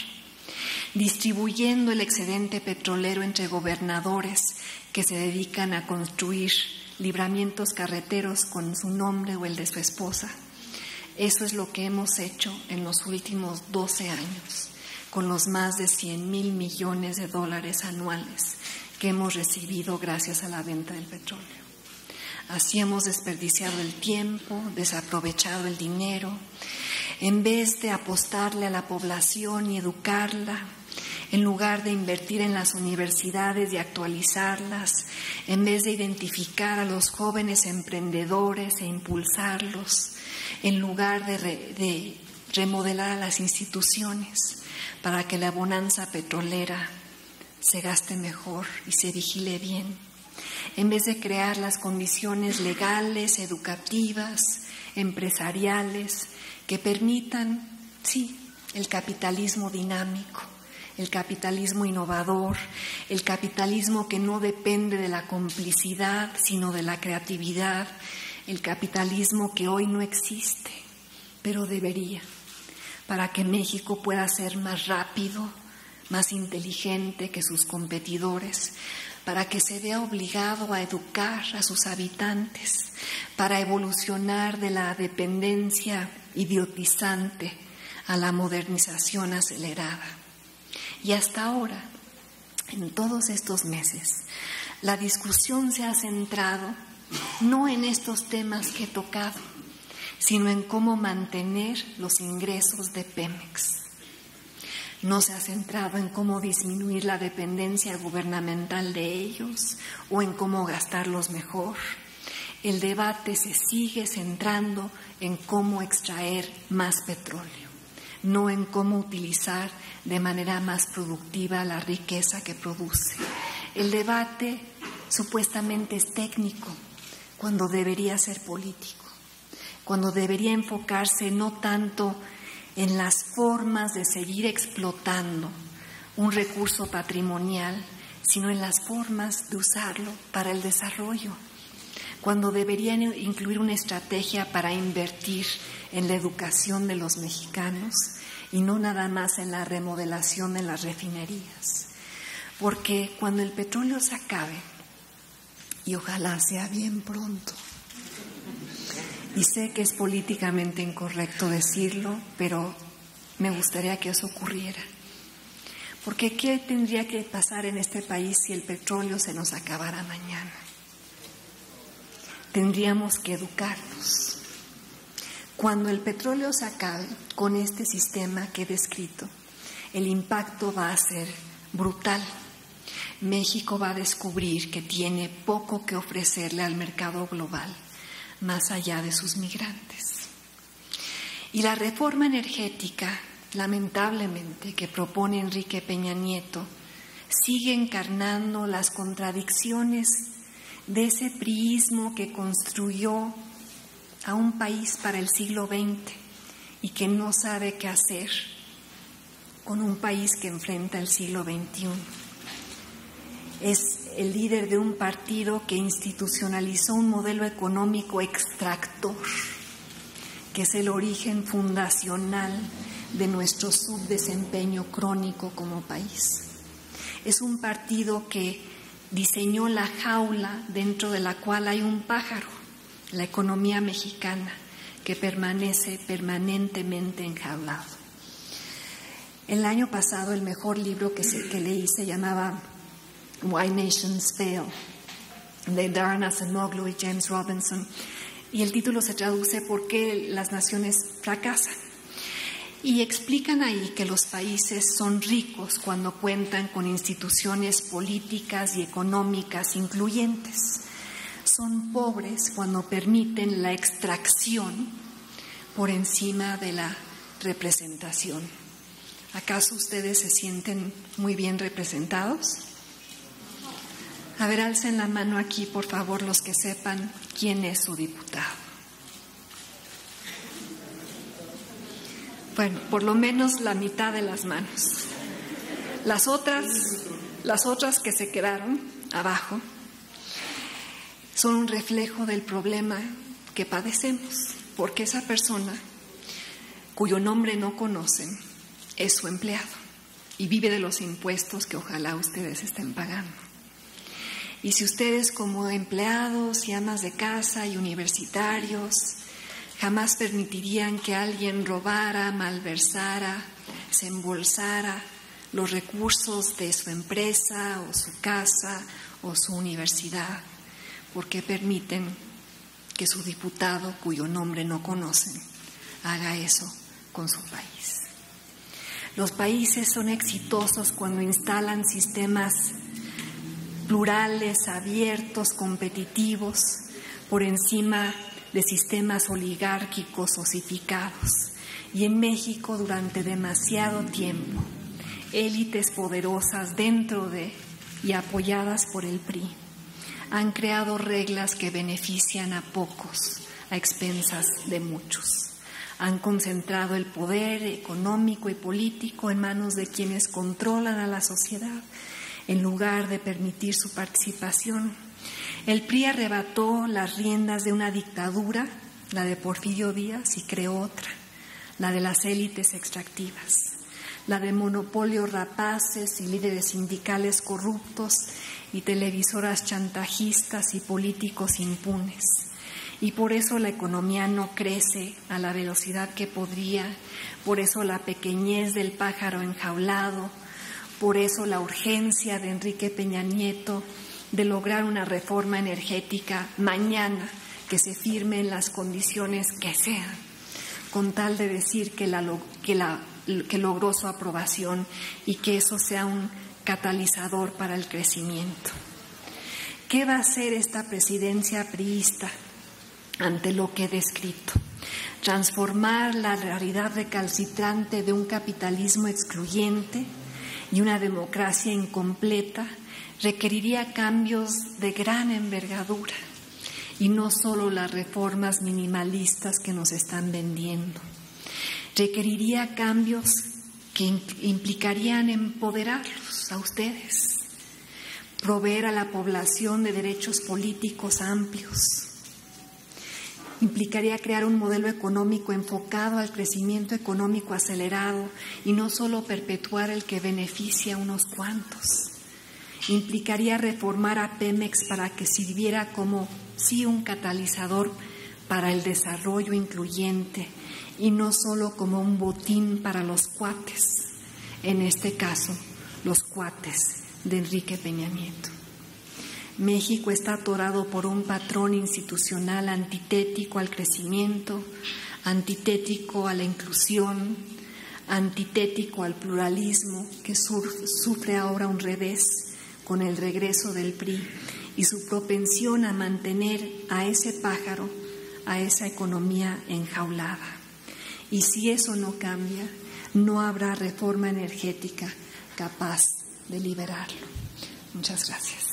distribuyendo el excedente petrolero entre gobernadores que se dedican a construir libramientos carreteros con su nombre o el de su esposa. Eso es lo que hemos hecho en los últimos 12 años. Con los más de 100,000 millones de dólares anuales que hemos recibido gracias a la venta del petróleo. Así hemos desperdiciado el tiempo, desaprovechado el dinero, en vez de apostarle a la población y educarla, en lugar de invertir en las universidades y actualizarlas, en vez de identificar a los jóvenes emprendedores e impulsarlos, en lugar de remodelar a las instituciones, para que la bonanza petrolera se gaste mejor y se vigile bien, en vez de crear las condiciones legales, educativas, empresariales, que permitan, sí, el capitalismo dinámico, el capitalismo innovador, el capitalismo que no depende de la complicidad, sino de la creatividad, el capitalismo que hoy no existe, pero debería, para que México pueda ser más rápido, más inteligente que sus competidores, para que se vea obligado a educar a sus habitantes, para evolucionar de la dependencia idiotizante a la modernización acelerada. Y hasta ahora, en todos estos meses, la discusión se ha centrado no en estos temas que he tocado, sino en cómo mantener los ingresos de Pemex. No se ha centrado en cómo disminuir la dependencia gubernamental de ellos o en cómo gastarlos mejor. El debate se sigue centrando en cómo extraer más petróleo, no en cómo utilizar de manera más productiva la riqueza que produce. El debate supuestamente es técnico, cuando debería ser político, cuando debería enfocarse no tanto en las formas de seguir explotando un recurso patrimonial, sino en las formas de usarlo para el desarrollo, cuando deberían incluir una estrategia para invertir en la educación de los mexicanos y no nada más en la remodelación de las refinerías. Porque cuando el petróleo se acabe, y ojalá sea bien pronto, y sé que es políticamente incorrecto decirlo, pero me gustaría que eso ocurriera. Porque ¿qué tendría que pasar en este país si el petróleo se nos acabara mañana? Tendríamos que educarnos. Cuando el petróleo se acabe con este sistema que he descrito, el impacto va a ser brutal. México va a descubrir que tiene poco que ofrecerle al mercado global, más allá de sus migrantes. Y la reforma energética, lamentablemente, que propone Enrique Peña Nieto, sigue encarnando las contradicciones de ese priismo que construyó a un país para el siglo XX y que no sabe qué hacer con un país que enfrenta el siglo XXI. Es el líder de un partido que institucionalizó un modelo económico extractor, que es el origen fundacional de nuestro subdesempeño crónico como país. Es un partido que diseñó la jaula dentro de la cual hay un pájaro, la economía mexicana, que permanece permanentemente enjaulado. El año pasado el mejor libro que leí se llamaba Why Nations Fail, de Darren Acemoglu y James Robinson, y el título se traduce ¿Por qué las naciones fracasan? Y explican ahí que los países son ricos cuando cuentan con instituciones políticas y económicas incluyentes. Son pobres cuando permiten la extracción por encima de la representación. ¿Acaso ustedes se sienten muy bien representados? A ver, alcen la mano aquí, por favor, los que sepan quién es su diputado. Bueno, por lo menos la mitad de las manos. Las otras que se quedaron abajo son un reflejo del problema que padecemos, porque esa persona cuyo nombre no conocen es su empleado y vive de los impuestos que ojalá ustedes estén pagando. Y si ustedes como empleados y amas de casa y universitarios jamás permitirían que alguien robara, malversara, se embolsara los recursos de su empresa o su casa o su universidad, porque permiten que su diputado, cuyo nombre no conocen, haga eso con su país. Los países son exitosos cuando instalan sistemas plurales, abiertos, competitivos, por encima de sistemas oligárquicos osificados. Y en México, durante demasiado tiempo, élites poderosas dentro de y apoyadas por el PRI han creado reglas que benefician a pocos a expensas de muchos. Han concentrado el poder económico y político en manos de quienes controlan a la sociedad, en lugar de permitir su participación. El PRI arrebató las riendas de una dictadura, la de Porfirio Díaz, y creó otra, la de las élites extractivas, la de monopolios rapaces y líderes sindicales corruptos y televisoras chantajistas y políticos impunes. Y por eso la economía no crece a la velocidad que podría, por eso la pequeñez del pájaro enjaulado, por eso la urgencia de Enrique Peña Nieto de lograr una reforma energética mañana, que se firme en las condiciones que sean, con tal de decir que la que logró su aprobación y que eso sea un catalizador para el crecimiento. ¿Qué va a hacer esta presidencia priista ante lo que he descrito? Transformar la realidad recalcitrante de un capitalismo excluyente y una democracia incompleta requeriría cambios de gran envergadura y no solo las reformas minimalistas que nos están vendiendo. Requeriría cambios que implicarían empoderarlos a ustedes, proveer a la población de derechos políticos amplios. Implicaría crear un modelo económico enfocado al crecimiento económico acelerado y no solo perpetuar el que beneficia a unos cuantos. Implicaría reformar a Pemex para que sirviera como sí un catalizador para el desarrollo incluyente y no solo como un botín para los cuates, en este caso los cuates de Enrique Peña Nieto. México está atorado por un patrón institucional antitético al crecimiento, antitético a la inclusión, antitético al pluralismo, que sufre ahora un revés con el regreso del PRI y su propensión a mantener a ese pájaro, a esa economía enjaulada. Y si eso no cambia, no habrá reforma energética capaz de liberarlo. Muchas gracias.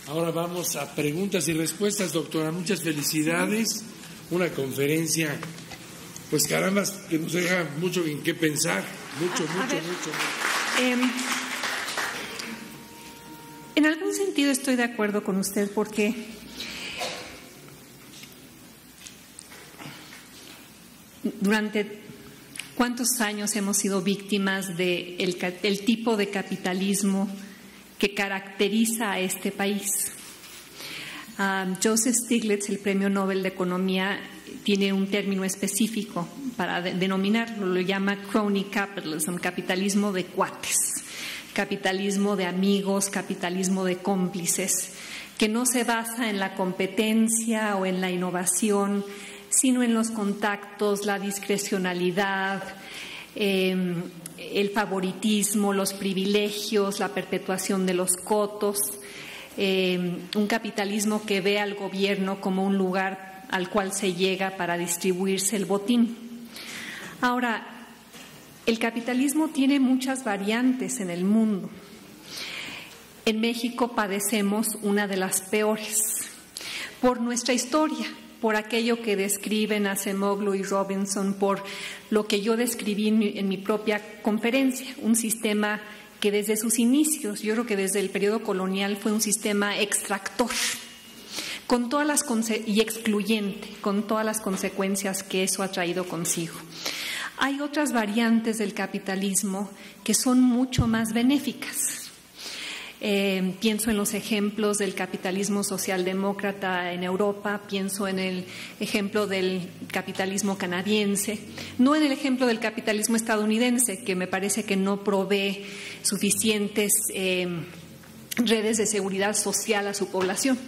Ahora vamos a preguntas y respuestas, doctora. Muchas felicidades. Una conferencia, pues caramba, que nos deja mucho en qué pensar. Mucho. En algún sentido estoy de acuerdo con usted porque durante cuántos años hemos sido víctimas del tipo de capitalismo que caracteriza a este país. Joseph Stiglitz, el Premio Nobel de Economía, tiene un término específico para denominarlo, lo llama crony capitalism, capitalismo de cuates, capitalismo de amigos, capitalismo de cómplices, que no se basa en la competencia o en la innovación, sino en los contactos, la discrecionalidad, el favoritismo, los privilegios, la perpetuación de los cotos, un capitalismo que ve al gobierno como un lugar al cual se llega para distribuirse el botín. Ahora, el capitalismo tiene muchas variantes en el mundo. En México padecemos una de las peores por nuestra historia, por aquello que describen Acemoglu y Robinson, por lo que yo describí en mi propia conferencia, un sistema que desde sus inicios, yo creo que desde el periodo colonial, fue un sistema extractor con todas y excluyente, con todas las consecuencias que eso ha traído consigo. Hay otras variantes del capitalismo que son mucho más benéficas. Pienso en los ejemplos del capitalismo socialdemócrata en Europa, pienso en el ejemplo del capitalismo canadiense, no en el ejemplo del capitalismo estadounidense, que me parece que no provee suficientes redes de seguridad social a su población.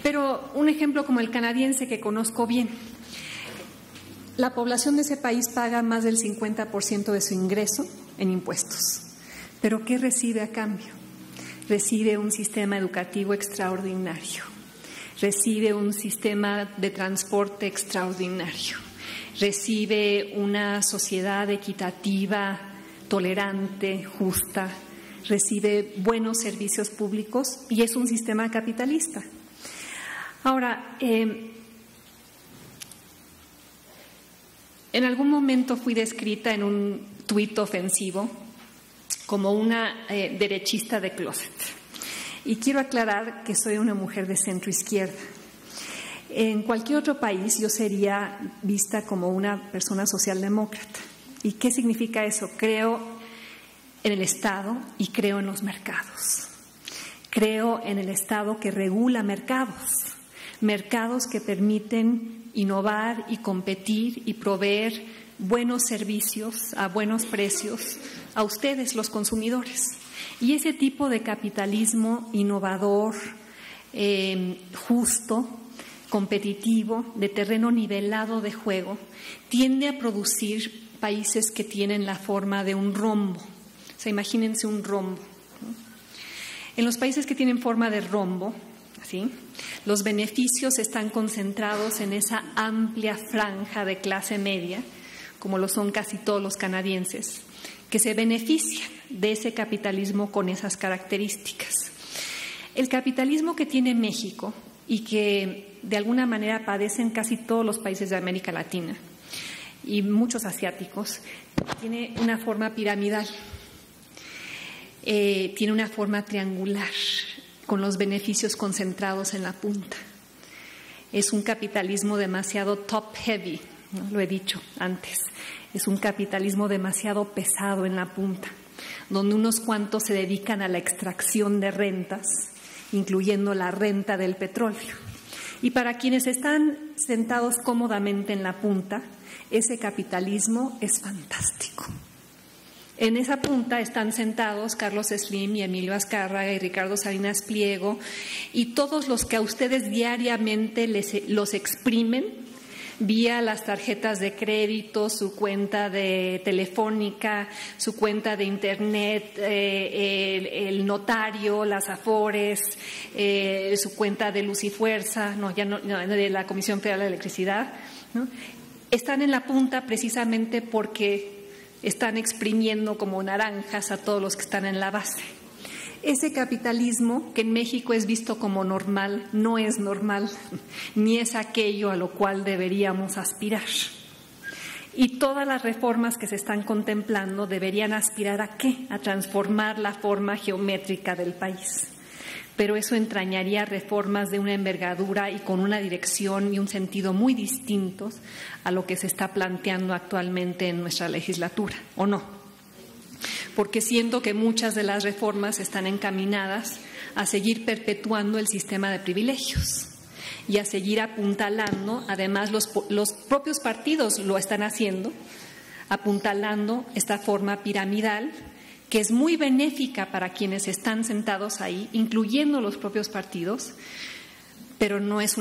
Pero un ejemplo como el canadiense, que conozco bien. La población de ese país paga más del 50% de su ingreso en impuestos. ¿Pero qué recibe a cambio? Recibe un sistema educativo extraordinario, recibe un sistema de transporte extraordinario, recibe una sociedad equitativa, tolerante, justa, recibe buenos servicios públicos y es un sistema capitalista. Ahora, en algún momento fui descrita en un tuit ofensivo como una derechista de closet. Y quiero aclarar que soy una mujer de centro izquierda. En cualquier otro país yo sería vista como una persona socialdemócrata. ¿Y qué significa eso? Creo en el Estado y creo en los mercados. Creo en el Estado que regula mercados que permiten innovar y competir y proveer buenos servicios a buenos precios a ustedes, los consumidores. Y ese tipo de capitalismo innovador, justo, competitivo, de terreno nivelado de juego, tiende a producir países que tienen la forma de un rombo. O sea, imagínense un rombo, ¿no? En los países que tienen forma de rombo, ¿sí?, los beneficios están concentrados en esa amplia franja de clase media, como lo son casi todos los canadienses, que se benefician de ese capitalismo con esas características. El capitalismo que tiene México y que de alguna manera padecen casi todos los países de América Latina y muchos asiáticos, tiene una forma piramidal, tiene una forma triangular, con los beneficios concentrados en la punta. Es un capitalismo demasiado top-heavy, ¿no? Lo he dicho antes. Es un capitalismo demasiado pesado en la punta, donde unos cuantos se dedican a la extracción de rentas, incluyendo la renta del petróleo. Y para quienes están sentados cómodamente en la punta, ese capitalismo es fantástico. En esa punta están sentados Carlos Slim y Emilio Azcárraga y Ricardo Salinas Pliego y todos los que a ustedes diariamente los exprimen vía las tarjetas de crédito, su cuenta de telefónica, su cuenta de internet, el notario, las afores, su cuenta de Luz y Fuerza, de la Comisión Federal de Electricidad, ¿no? Están en la punta precisamente porque están exprimiendo como naranjas a todos los que están en la base. Ese capitalismo que en México es visto como normal, no es normal, ni es aquello a lo cual deberíamos aspirar. Y todas las reformas que se están contemplando deberían aspirar ¿a qué? A transformar la forma geométrica del país. Pero eso entrañaría reformas de una envergadura y con una dirección y un sentido muy distintos a lo que se está planteando actualmente en nuestra legislatura, ¿o no? Porque siento que muchas de las reformas están encaminadas a seguir perpetuando el sistema de privilegios y a seguir apuntalando, además los propios partidos lo están haciendo, apuntalando esta forma piramidal que es muy benéfica para quienes están sentados ahí, incluyendo los propios partidos, pero no es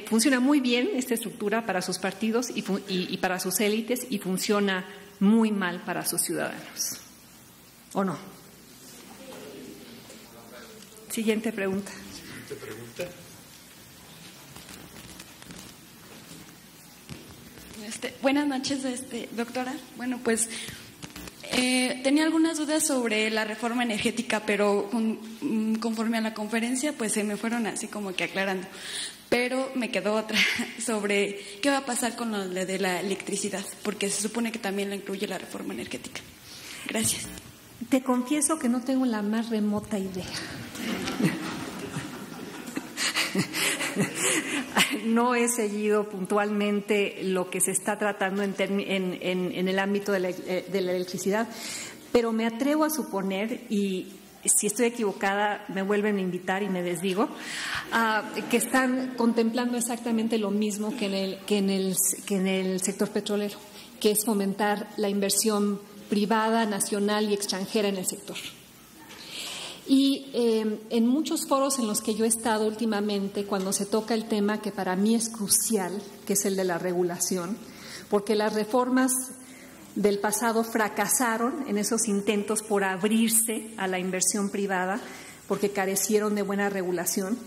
funciona muy bien esta estructura para sus partidos y para sus élites y funciona muy mal para sus ciudadanos. ¿O no? Siguiente pregunta. Buenas noches, doctora. Bueno, pues tenía algunas dudas sobre la reforma energética, pero conforme a la conferencia, pues se me fueron así como que aclarando. Pero me quedó otra sobre qué va a pasar con lo de la electricidad, porque se supone que también la incluye la reforma energética. Gracias. Te confieso que no tengo la más remota idea. No he seguido puntualmente lo que se está tratando en el ámbito de la electricidad, pero me atrevo a suponer, y si estoy equivocada me vuelven a invitar y me desdigo, que están contemplando exactamente lo mismo que en el sector petrolero, que es fomentar la inversión privada, nacional y extranjera en el sector. Y en muchos foros en los que yo he estado últimamente, cuando se toca el tema que para mí es crucial, que es el de la regulación, porque las reformas del pasado fracasaron en esos intentos por abrirse a la inversión privada, porque carecieron de buena regulación.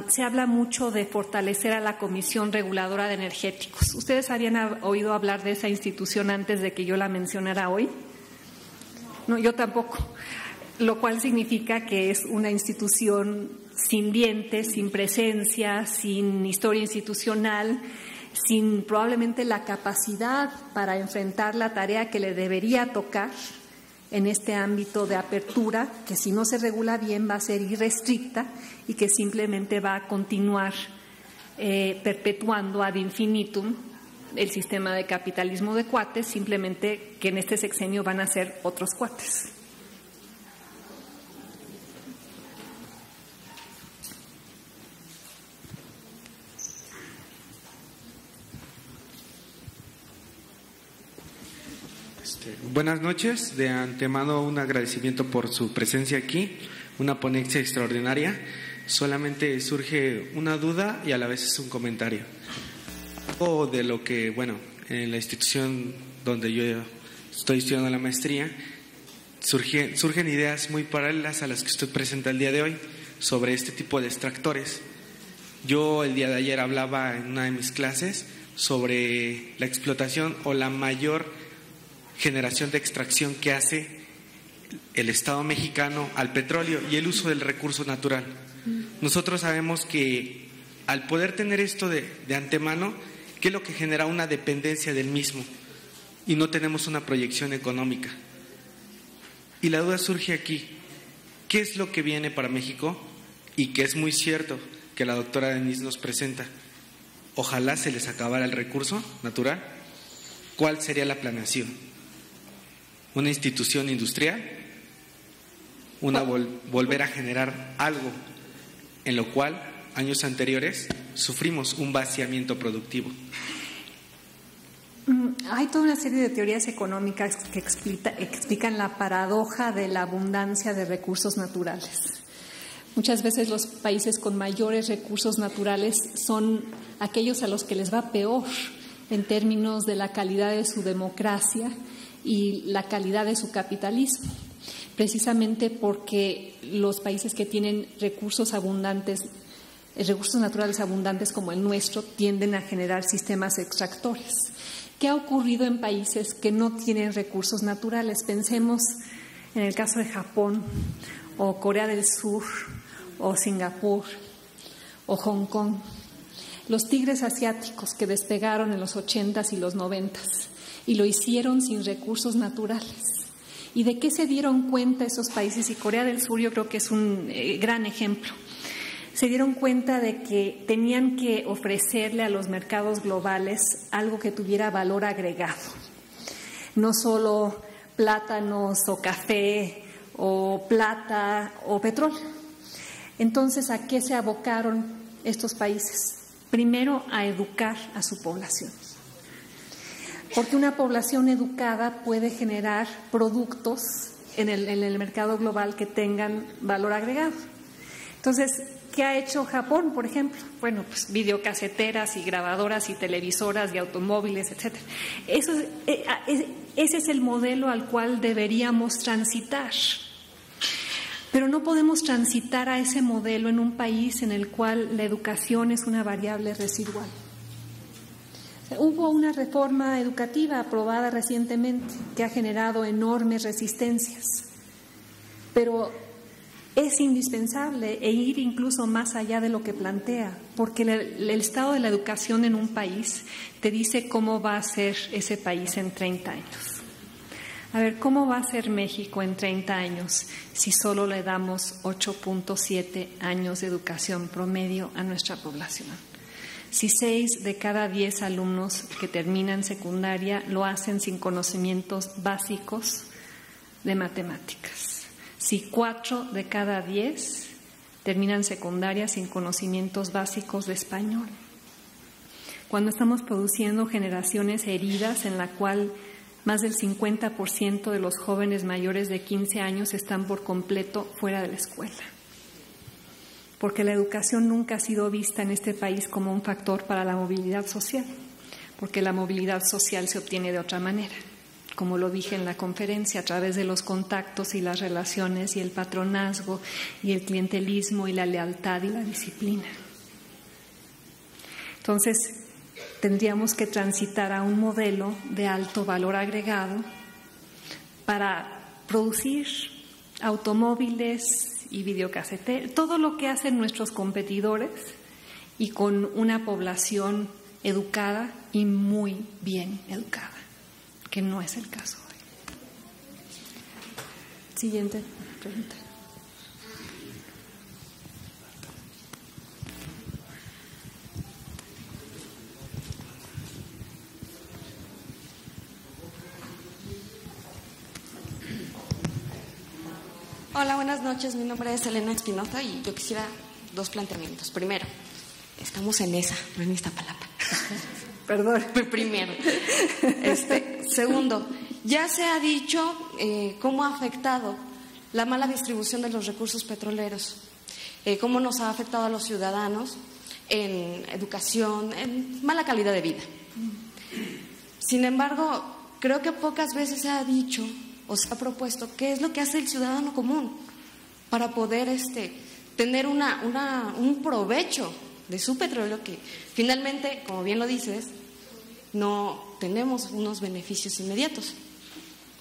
Se habla mucho de fortalecer a la Comisión Reguladora de Energéticos. ¿Ustedes habían oído hablar de esa institución antes de que yo la mencionara hoy? No, yo tampoco. Lo cual significa que es una institución sin dientes, sin presencia, sin historia institucional, sin probablemente la capacidad para enfrentar la tarea que le debería tocar, en este ámbito de apertura, que si no se regula bien va a ser irrestricta y que simplemente va a continuar perpetuando ad infinitum el sistema de capitalismo de cuates, simplemente que en este sexenio van a ser otros cuates. Buenas noches, de antemano un agradecimiento por su presencia aquí, una ponencia extraordinaria. Solamente surge una duda y a la vez es un comentario. Algo de lo que, en la institución donde yo estoy estudiando la maestría, surgen ideas muy paralelas a las que usted presenta el día de hoy sobre este tipo de extractores. Yo el día de ayer hablaba en una de mis clases sobre la explotación o la mayor generación de extracción que hace el Estado mexicano al petróleo y el uso del recurso natural. Nosotros sabemos que al poder tener esto de antemano, ¿qué es lo que genera? Una dependencia del mismo y no tenemos una proyección económica. Y la duda surge aquí, ¿qué es lo que viene para México? Y que es muy cierto que la doctora Denise nos presenta. Ojalá se les acabara el recurso natural. ¿Cuál sería la planeación? ¿Una institución industrial? Volver a generar algo en lo cual años anteriores sufrimos un vaciamiento productivo. Hay toda una serie de teorías económicas que explican la paradoja de la abundancia de recursos naturales. Muchas veces los países con mayores recursos naturales son aquellos a los que les va peor en términos de la calidad de su democracia y la calidad de su capitalismo, precisamente porque los países que tienen recursos naturales abundantes como el nuestro tienden a generar sistemas extractores. ¿Qué ha ocurrido en países que no tienen recursos naturales? Pensemos en el caso de Japón o Corea del Sur o Singapur o Hong Kong. Los tigres asiáticos que despegaron en los 80s y los 90s y lo hicieron sin recursos naturales. ¿Y de qué se dieron cuenta esos países? Y Corea del Sur yo creo que es un gran ejemplo. Se dieron cuenta de que tenían que ofrecerle a los mercados globales algo que tuviera valor agregado. No solo plátanos o café o plata o petróleo. Entonces, ¿a qué se abocaron estos países? Primero, a educar a su población. Porque una población educada puede generar productos en el mercado global que tengan valor agregado. Entonces, ¿qué ha hecho Japón, por ejemplo? Bueno, pues videocaseteras y grabadoras y televisoras y automóviles, etcétera. Ese es el modelo al cual deberíamos transitar. Pero no podemos transitar a ese modelo en un país en el cual la educación es una variable residual. Hubo una reforma educativa aprobada recientemente que ha generado enormes resistencias, pero es indispensable ir incluso más allá de lo que plantea, porque el estado de la educación en un país te dice cómo va a ser ese país en 30 años. A ver, ¿cómo va a ser México en 30 años si solo le damos 8.7 años de educación promedio a nuestra población? Si 6 de cada 10 alumnos que terminan secundaria lo hacen sin conocimientos básicos de matemáticas. Si 4 de cada 10 terminan secundaria sin conocimientos básicos de español. Cuando estamos produciendo generaciones heridas en la cual más del 50% de los jóvenes mayores de 15 años están por completo fuera de la escuela. Porque la educación nunca ha sido vista en este país como un factor para la movilidad social, porque la movilidad social se obtiene de otra manera, como lo dije en la conferencia, a través de los contactos y las relaciones y el patronazgo y el clientelismo y la lealtad y la disciplina. Entonces, tendríamos que transitar a un modelo de alto valor agregado para producir automóviles y videocaseteros, todo lo que hacen nuestros competidores y con una población educada y muy bien educada, que no es el caso hoy. Siguiente pregunta. Hola, buenas noches. Mi nombre es Elena Espinoza y yo quisiera 2 planteamientos. Primero, estamos en esa, no en Iztapalapa. Perdón. Primero. Segundo, ya se ha dicho cómo ha afectado la mala distribución de los recursos petroleros, cómo nos ha afectado a los ciudadanos en educación, en mala calidad de vida. Sin embargo, creo que pocas veces se ha dicho o se ha propuesto qué es lo que hace el ciudadano común para poder tener un provecho de su petróleo, que finalmente, como bien lo dices, no tenemos unos beneficios inmediatos,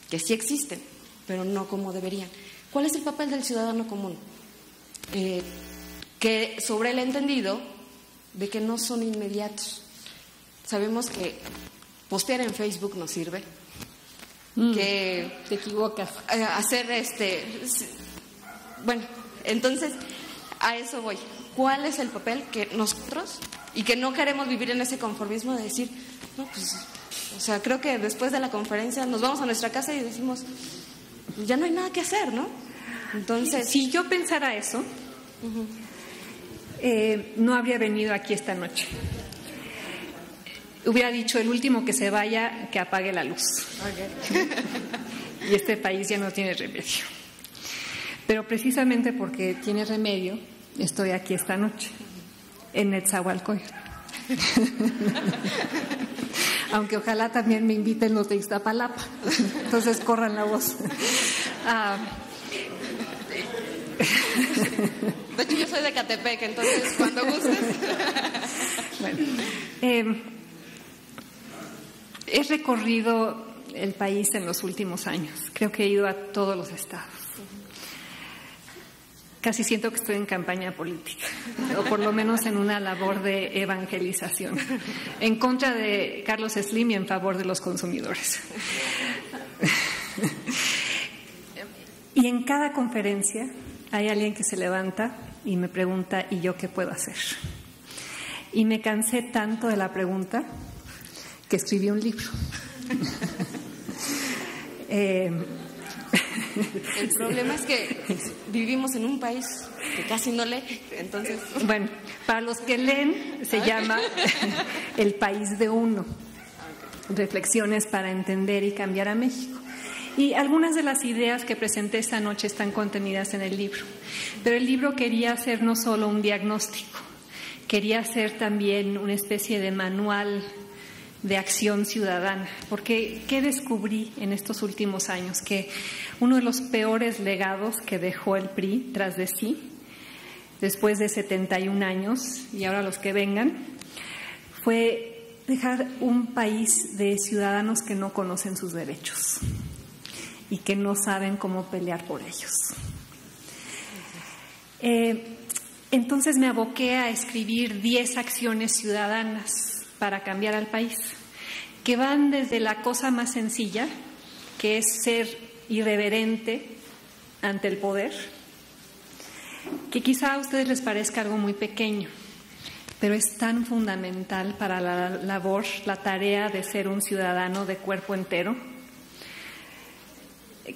que sí existen, pero no como deberían. ¿Cuál es el papel del ciudadano común? Que sobre el entendido de que no son inmediatos. Sabemos que postear en Facebook no sirve, que te equivocas. Hacer bueno, entonces a eso voy. ¿Cuál es el papel que nosotros, y que no queremos vivir en ese conformismo de decir, no, pues, o sea, creo que después de la conferencia nos vamos a nuestra casa y decimos, ya no hay nada que hacer, ¿no? Entonces, si yo pensara eso, no habría venido aquí esta noche. Hubiera dicho, el último que se vaya, que apague la luz. Okay. Y este país ya no tiene remedio. Pero precisamente porque tiene remedio, estoy aquí esta noche, en Netzahualcóyotl. Aunque ojalá también me inviten los de Iztapalapa. Entonces corran la voz. De hecho, yo soy de Catepec, entonces cuando gustes. Bueno, he recorrido el país en los últimos años. Creo que he ido a todos los estados. Casi siento que estoy en campaña política, o por lo menos en una labor de evangelización, en contra de Carlos Slim y en favor de los consumidores. Y en cada conferencia hay alguien que se levanta y me pregunta, ¿y yo qué puedo hacer? Y me cansé tanto de la pregunta que escribí un libro. El problema es que vivimos en un país que casi no lee, entonces... Bueno, para los que leen se llama El País de Uno, reflexiones para entender y cambiar a México. Y algunas de las ideas que presenté esta noche están contenidas en el libro, pero el libro quería ser no solo un diagnóstico, quería ser también una especie de manual de acción ciudadana, porque ¿qué descubrí en estos últimos años? Que uno de los peores legados que dejó el PRI tras de sí, después de 71 años, y ahora los que vengan, fue dejar un país de ciudadanos que no conocen sus derechos y que no saben cómo pelear por ellos. Entonces me aboqué a escribir 10 acciones ciudadanas para cambiar al país, que van desde la cosa más sencilla, que es ser irreverente ante el poder, que quizá a ustedes les parezca algo muy pequeño, pero es tan fundamental para la labor, la tarea de ser un ciudadano de cuerpo entero.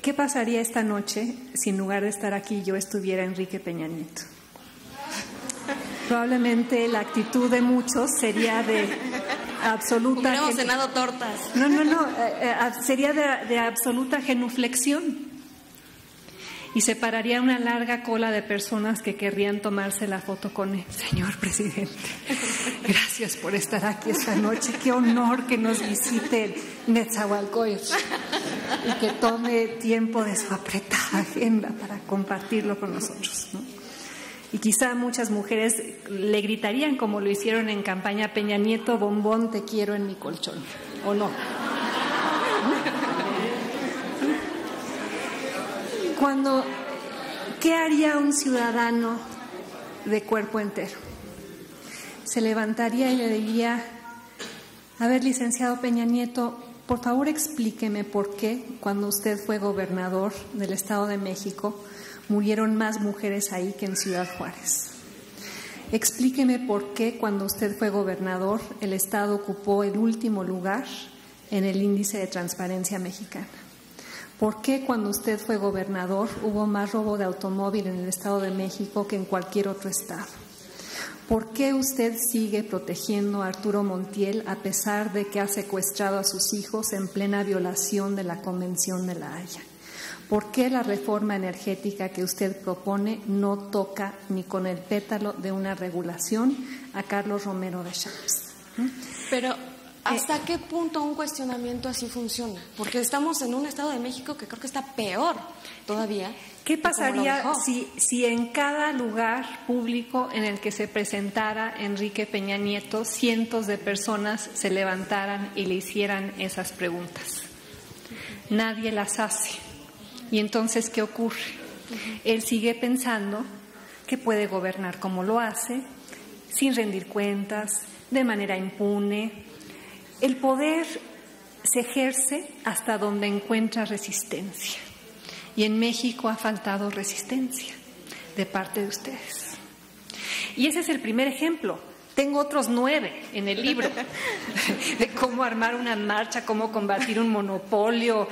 ¿Qué pasaría esta noche si en lugar de estar aquí yo estuviera Enrique Peña Nieto? Probablemente la actitud de muchos sería de absoluta... Hubiéramos cenado tortas. No, sería de absoluta genuflexión. Y se pararía una larga cola de personas que querrían tomarse la foto con él. Señor presidente, gracias por estar aquí esta noche. Qué honor que nos visite Netzahualcóyotl y que tome tiempo de su apretada agenda para compartirlo con nosotros, ¿no? Y quizá muchas mujeres le gritarían, como lo hicieron en campaña Peña Nieto, bombón, te quiero en mi colchón, ¿o no? ¿Qué haría un ciudadano de cuerpo entero? Se levantaría y le diría, a ver, licenciado Peña Nieto, por favor explíqueme por qué cuando usted fue gobernador del Estado de México murieron más mujeres ahí que en Ciudad Juárez. Explíqueme por qué cuando usted fue gobernador el Estado ocupó el último lugar en el índice de transparencia mexicana. ¿Por qué cuando usted fue gobernador hubo más robo de automóvil en el Estado de México que en cualquier otro estado? ¿Por qué usted sigue protegiendo a Arturo Montiel a pesar de que ha secuestrado a sus hijos en plena violación de la Convención de la Haya? ¿Por qué la reforma energética que usted propone no toca ni con el pétalo de una regulación a Carlos Romero de Champs? Pero ¿hasta qué punto un cuestionamiento así funciona? Porque estamos en un Estado de México que creo que está peor todavía. ¿Qué pasaría si en cada lugar público en el que se presentara Enrique Peña Nieto, cientos de personas se levantaran y le hicieran esas preguntas? Nadie las hace. ¿Y entonces qué ocurre? Él sigue pensando que puede gobernar como lo hace, sin rendir cuentas, de manera impune. El poder se ejerce hasta donde encuentra resistencia. Y en México ha faltado resistencia de parte de ustedes. Y ese es el primer ejemplo. Tengo otros 9 en el libro de cómo armar una marcha, cómo combatir un monopolio,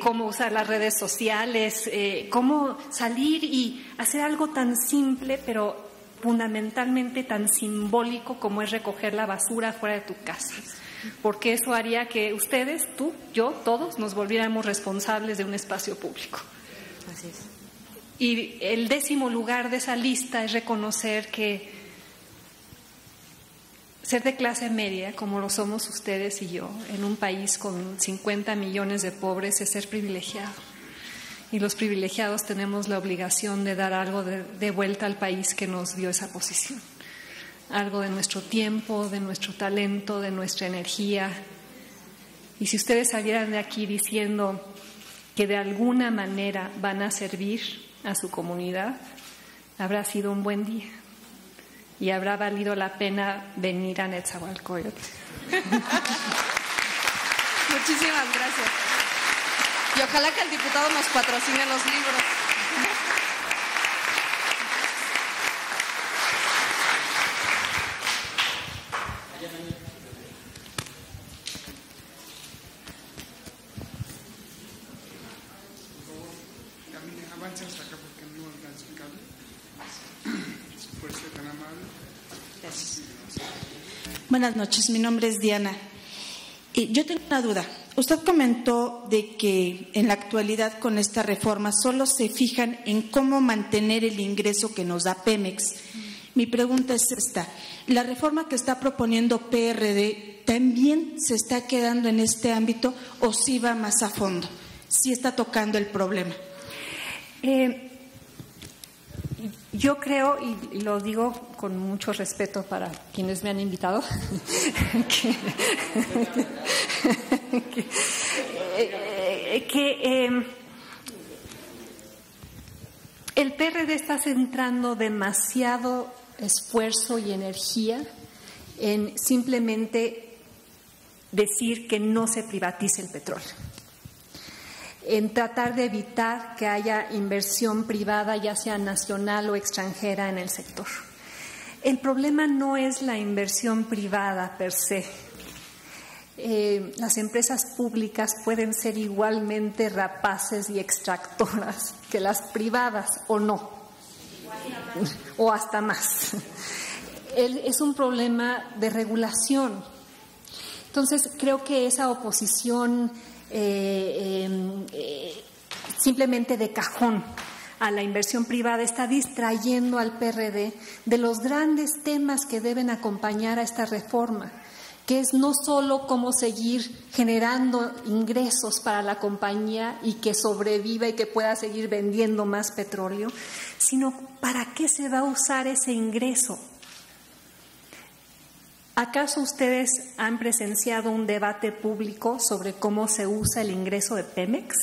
cómo usar las redes sociales, cómo salir y hacer algo tan simple, pero fundamentalmente tan simbólico como es recoger la basura fuera de tu casa. Porque eso haría que ustedes, tú, yo, todos nos volviéramos responsables de un espacio público. Así es. Y el 10º lugar de esa lista es reconocer que ser de clase media, como lo somos ustedes y yo, en un país con 50 millones de pobres, es ser privilegiado. Y los privilegiados tenemos la obligación de dar algo de vuelta al país que nos dio esa posición. Algo de nuestro tiempo, de nuestro talento, de nuestra energía. Y si ustedes salieran de aquí diciendo que de alguna manera van a servir a su comunidad, habrá sido un buen día y habrá valido la pena venir a Netzahualcóyotl. Muchísimas gracias. Y ojalá que el diputado nos patrocine los libros. Buenas noches, mi nombre es Diana. Yo tengo una duda. Usted comentó de que en la actualidad con esta reforma solo se fijan en cómo mantener el ingreso que nos da Pemex. Mi pregunta es esta. ¿La reforma que está proponiendo PRD también se está quedando en este ámbito o sí va más a fondo? ¿Sí está tocando el problema? Yo creo, y lo digo con mucho respeto para quienes me han invitado, que el PRD está centrando demasiado esfuerzo y energía en simplemente decir que no se privatice el petróleo, en tratar de evitar que haya inversión privada, ya sea nacional o extranjera, en el sector. El problema no es la inversión privada per se. Las empresas públicas pueden ser igualmente rapaces y extractoras que las privadas, o no, o hasta más. Es un problema de regulación. Entonces, creo que esa oposición simplemente de cajón a la inversión privada está distrayendo al PRD de los grandes temas que deben acompañar a esta reforma, que es no solo cómo seguir generando ingresos para la compañía y que sobreviva y que pueda seguir vendiendo más petróleo, sino para qué se va a usar ese ingreso. ¿Acaso ustedes han presenciado un debate público sobre cómo se usa el ingreso de Pemex?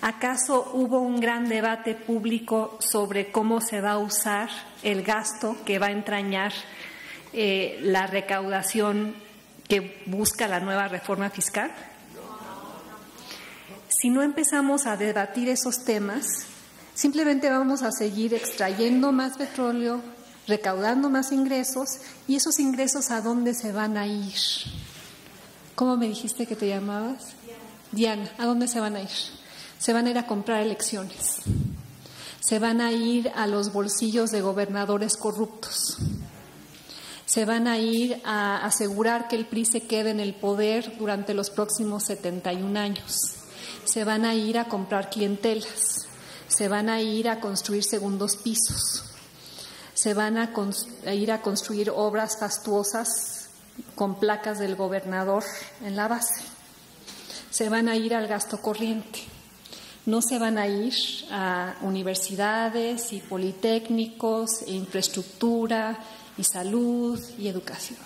¿Acaso hubo un gran debate público sobre cómo se va a usar el gasto que va a entrañar la recaudación que busca la nueva reforma fiscal? Si no empezamos a debatir esos temas, simplemente vamos a seguir extrayendo más petróleo, recaudando más ingresos, y esos ingresos ¿a dónde se van a ir? ¿Cómo me dijiste que te llamabas? Diana, ¿a dónde se van a ir? Se van a ir a comprar elecciones. Se van a ir a los bolsillos de gobernadores corruptos. Se van a ir a asegurar que el PRI se quede en el poder durante los próximos 71 años. Se van a ir a comprar clientelas. Se van a ir a construir segundos pisos. Se van a ir a construir obras fastuosas con placas del gobernador en la base. Se van a ir al gasto corriente. No se van a ir a universidades y politécnicos, e infraestructura y salud y educación.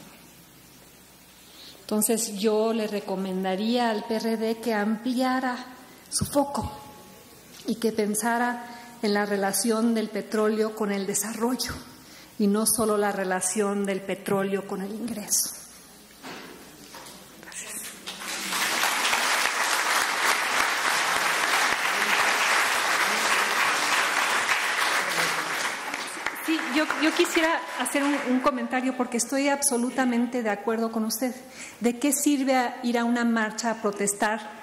Entonces yo le recomendaría al PRD que ampliara su foco y que pensara en la relación del petróleo con el desarrollo y no solo la relación del petróleo con el ingreso. Gracias. Sí, yo quisiera hacer un comentario porque estoy absolutamente de acuerdo con usted. ¿De qué sirve ir a una marcha a protestar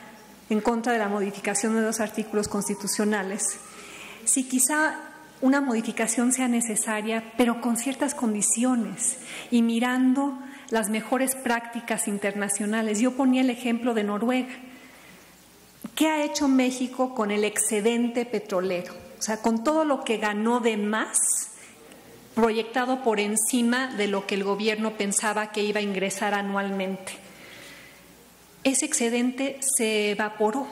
en contra de la modificación de 2 artículos constitucionales si quizá una modificación sea necesaria, pero con ciertas condiciones y mirando las mejores prácticas internacionales? Yo ponía el ejemplo de Noruega. ¿Qué ha hecho México con el excedente petrolero? O sea, con todo lo que ganó de más, proyectado por encima de lo que el gobierno pensaba que iba a ingresar anualmente. Ese excedente se evaporó.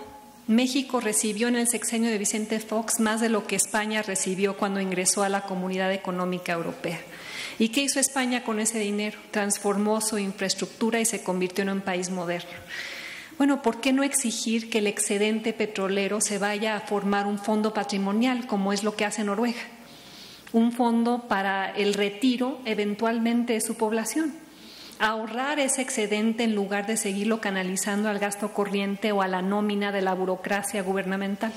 México recibió en el sexenio de Vicente Fox más de lo que España recibió cuando ingresó a la Comunidad Económica Europea. ¿Y qué hizo España con ese dinero? Transformó su infraestructura y se convirtió en un país moderno. Bueno, ¿por qué no exigir que el excedente petrolero se vaya a formar un fondo patrimonial, como es lo que hace Noruega? Un fondo para el retiro eventualmente de su población. Ahorrar ese excedente en lugar de seguirlo canalizando al gasto corriente o a la nómina de la burocracia gubernamental.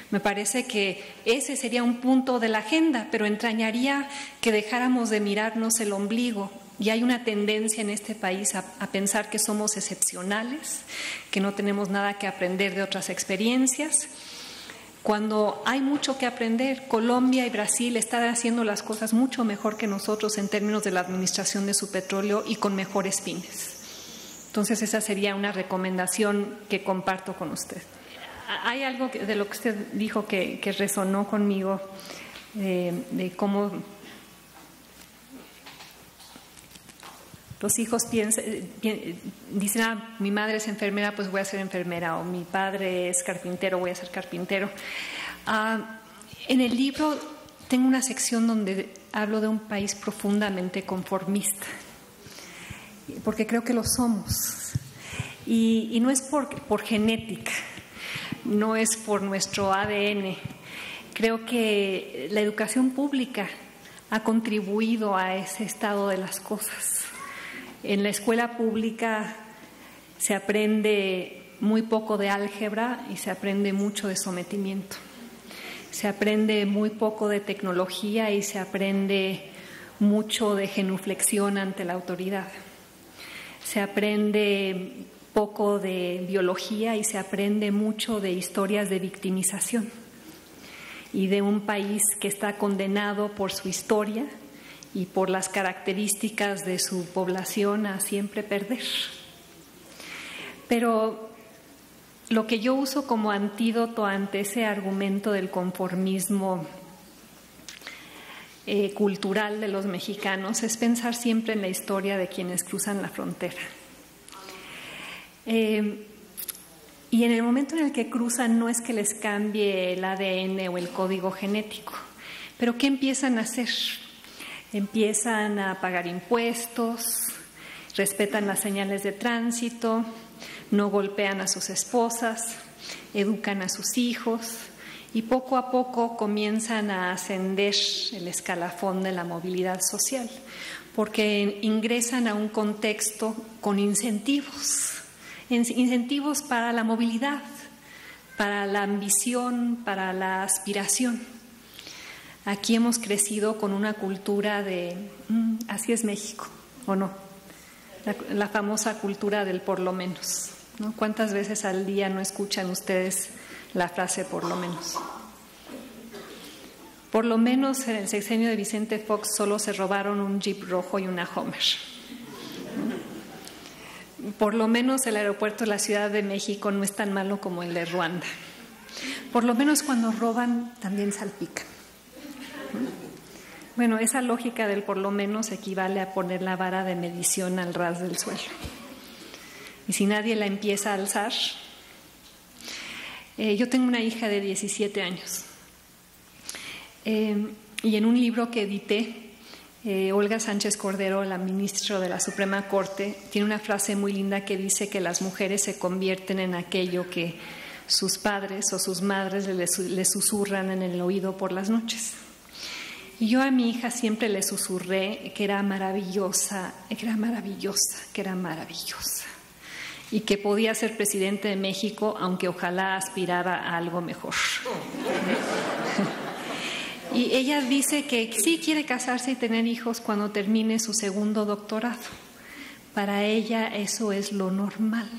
Me parece que ese sería un punto de la agenda, pero entrañaría que dejáramos de mirarnos el ombligo. Y hay una tendencia en este país a pensar que somos excepcionales, que no tenemos nada que aprender de otras experiencias, cuando hay mucho que aprender. Colombia y Brasil están haciendo las cosas mucho mejor que nosotros en términos de la administración de su petróleo y con mejores fines. Entonces esa sería una recomendación que comparto con usted. Hay algo de lo que usted dijo que resonó conmigo, de cómo los hijos dicen, mi madre es enfermera, pues voy a ser enfermera, o mi padre es carpintero, voy a ser carpintero. En el libro tengo una sección donde hablo de un país profundamente conformista, porque creo que lo somos. Y no es por genética, no es por nuestro ADN. Creo que la educación pública ha contribuido a ese estado de las cosas. En la escuela pública se aprende muy poco de álgebra y se aprende mucho de sometimiento. Se aprende muy poco de tecnología y se aprende mucho de genuflexión ante la autoridad. Se aprende poco de biología y se aprende mucho de historias de victimización y de un país que está condenado por su historia y por las características de su población a siempre perder. Pero lo que yo uso como antídoto ante ese argumento del conformismo cultural de los mexicanos es pensar siempre en la historia de quienes cruzan la frontera. Y en el momento en el que cruzan no es que les cambie el ADN o el código genético, pero ¿qué empiezan a hacer? Empiezan a pagar impuestos, respetan las señales de tránsito, no golpean a sus esposas, educan a sus hijos y poco a poco comienzan a ascender el escalafón de la movilidad social, porque ingresan a un contexto con incentivos para la movilidad, para la ambición, para la aspiración. Aquí hemos crecido con una cultura de así es México, ¿o no? La famosa cultura del por lo menos, ¿no? ¿Cuántas veces al día no escuchan ustedes la frase por lo menos? Por lo menos en el sexenio de Vicente Fox solo se robaron un Jeep rojo y una Homer. Por lo menos el aeropuerto de la Ciudad de México no es tan malo como el de Ruanda. Por lo menos cuando roban también salpican. Bueno, esa lógica del por lo menos equivale a poner la vara de medición al ras del suelo. Y si nadie la empieza a alzar... yo tengo una hija de 17 años. Y en un libro que edité, Olga Sánchez Cordero, la ministra de la Suprema Corte, tiene una frase muy linda que dice que las mujeres se convierten en aquello que sus padres o sus madres les susurran en el oído por las noches. Y yo a mi hija siempre le susurré que era maravillosa, que era maravillosa, que era maravillosa. Y que podía ser presidente de México, aunque ojalá aspirara a algo mejor. Y ella dice que sí quiere casarse y tener hijos cuando termine su segundo doctorado. Para ella eso es lo normal.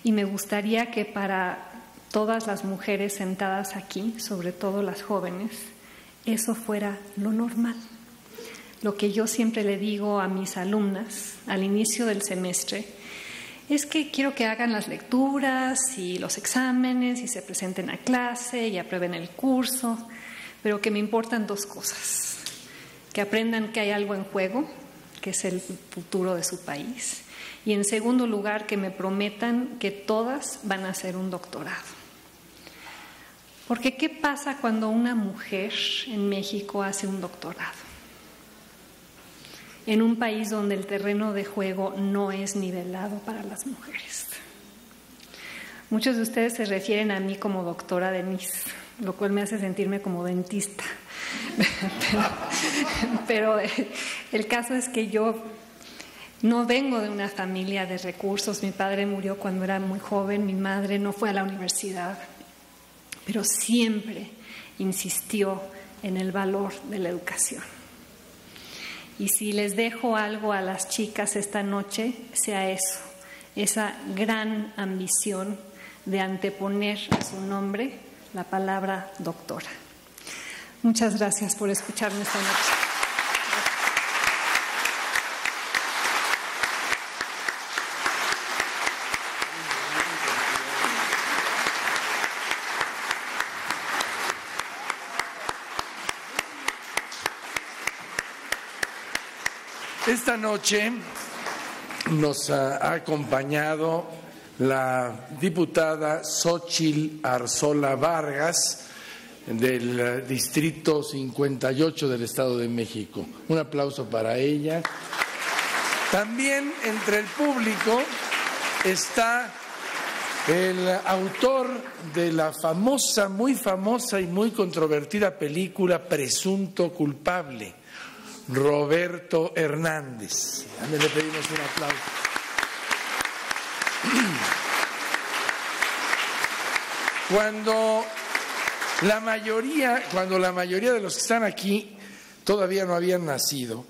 Y me gustaría que para todas las mujeres sentadas aquí, sobre todo las jóvenes, eso fuera lo normal. Lo que yo siempre le digo a mis alumnas al inicio del semestre es que quiero que hagan las lecturas y los exámenes y se presenten a clase y aprueben el curso, pero que me importan dos cosas: que aprendan que hay algo en juego, que es el futuro de su país, y en segundo lugar que me prometan que todas van a hacer un doctorado. Porque ¿qué pasa cuando una mujer en México hace un doctorado? En un país donde el terreno de juego no es nivelado para las mujeres. Muchos de ustedes se refieren a mí como doctora Denise, lo cual me hace sentirme como dentista. Pero el caso es que yo no vengo de una familia de recursos. Mi padre murió cuando era muy joven, mi madre no fue a la universidad, pero siempre insistió en el valor de la educación. Y si les dejo algo a las chicas esta noche, sea eso, esa gran ambición de anteponer a su nombre la palabra doctora. Muchas gracias por escucharme esta noche. Esta noche nos ha acompañado la diputada Xóchitl Arzola Vargas del Distrito 58 del Estado de México. Un aplauso para ella. También entre el público está el autor de la famosa, muy famosa y muy controvertida película Presunto Culpable, Roberto Hernández. Le pedimos un aplauso. Cuando la mayoría de los que están aquí todavía no habían nacido,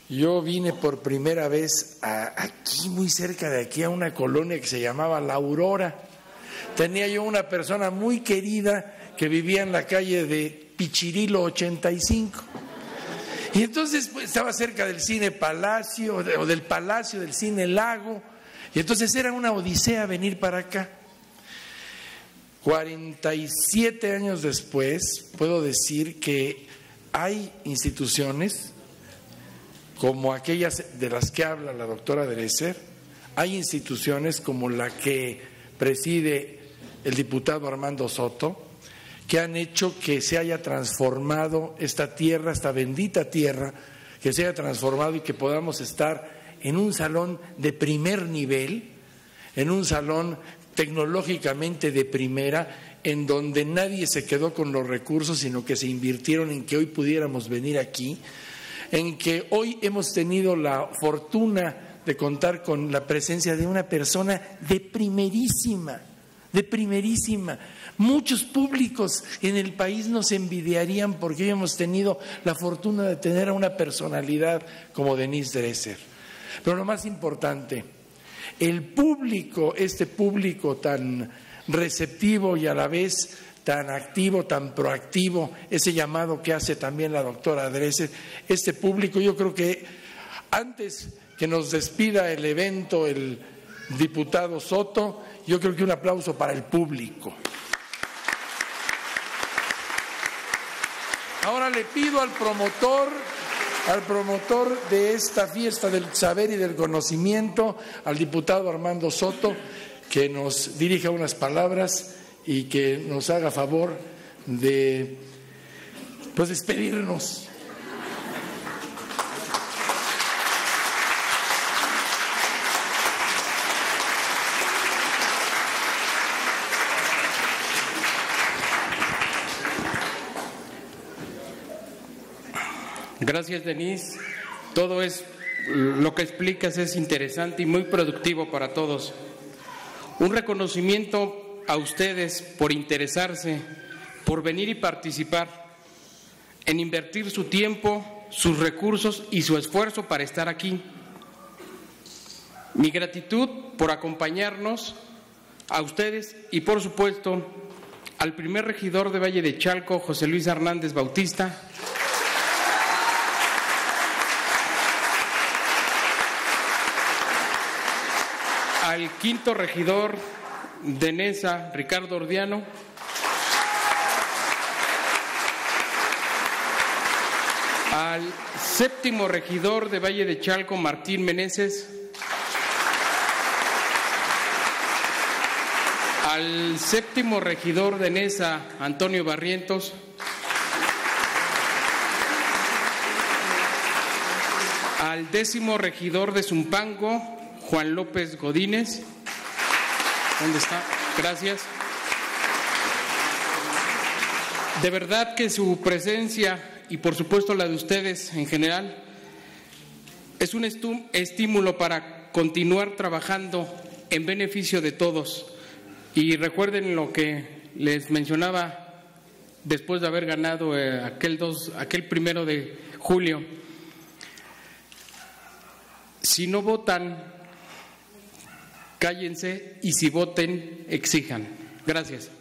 yo vine por primera vez aquí, muy cerca de aquí, a una colonia que se llamaba La Aurora. Tenía yo una persona muy querida que vivía en la calle de Pichirilo 85. Y entonces pues, estaba cerca del Cine Palacio, o del Palacio del Cine Lago, y entonces era una odisea venir para acá. 47 años después, puedo decir que hay instituciones como aquellas de las que habla la doctora Dresser, hay instituciones como la que preside el diputado Armando Soto, que han hecho que se haya transformado esta tierra, esta bendita tierra, que se haya transformado y que podamos estar en un salón de primer nivel, en un salón tecnológicamente de primera, en donde nadie se quedó con los recursos, sino que se invirtieron en que hoy pudiéramos venir aquí, en que hoy hemos tenido la fortuna de contar con la presencia de una persona de primerísima. Muchos públicos en el país nos envidiarían porque hoy hemos tenido la fortuna de tener a una personalidad como Denise Dresser. Pero lo más importante, el público, este público tan receptivo y a la vez tan activo, tan proactivo, ese llamado que hace también la doctora Dresser, este público, yo creo que antes que nos despida el evento el diputado Soto, yo creo que un aplauso para el público. Ahora le pido al promotor de esta fiesta del saber y del conocimiento, al diputado Armando Soto, que nos dirija unas palabras y que nos haga favor de despedirnos. Gracias, Denise. Todo lo que explicas es interesante y muy productivo para todos. Un reconocimiento a ustedes por interesarse, por venir y participar, en invertir su tiempo, sus recursos y su esfuerzo para estar aquí. Mi gratitud por acompañarnos, a ustedes y, por supuesto, al primer regidor de Valle de Chalco, José Luis Hernández Bautista, al quinto regidor de Nesa, Ricardo Ordiano, al séptimo regidor de Valle de Chalco, Martín Meneses, al séptimo regidor de Nesa, Antonio Barrientos, al décimo regidor de Zumpango, Juan López Godínez. ¿Dónde está? Gracias. De verdad que su presencia y por supuesto la de ustedes en general es un estímulo para continuar trabajando en beneficio de todos. Y recuerden lo que les mencionaba después de haber ganado aquel 1 de julio. Si no votan, cállense, y si voten, exijan. Gracias.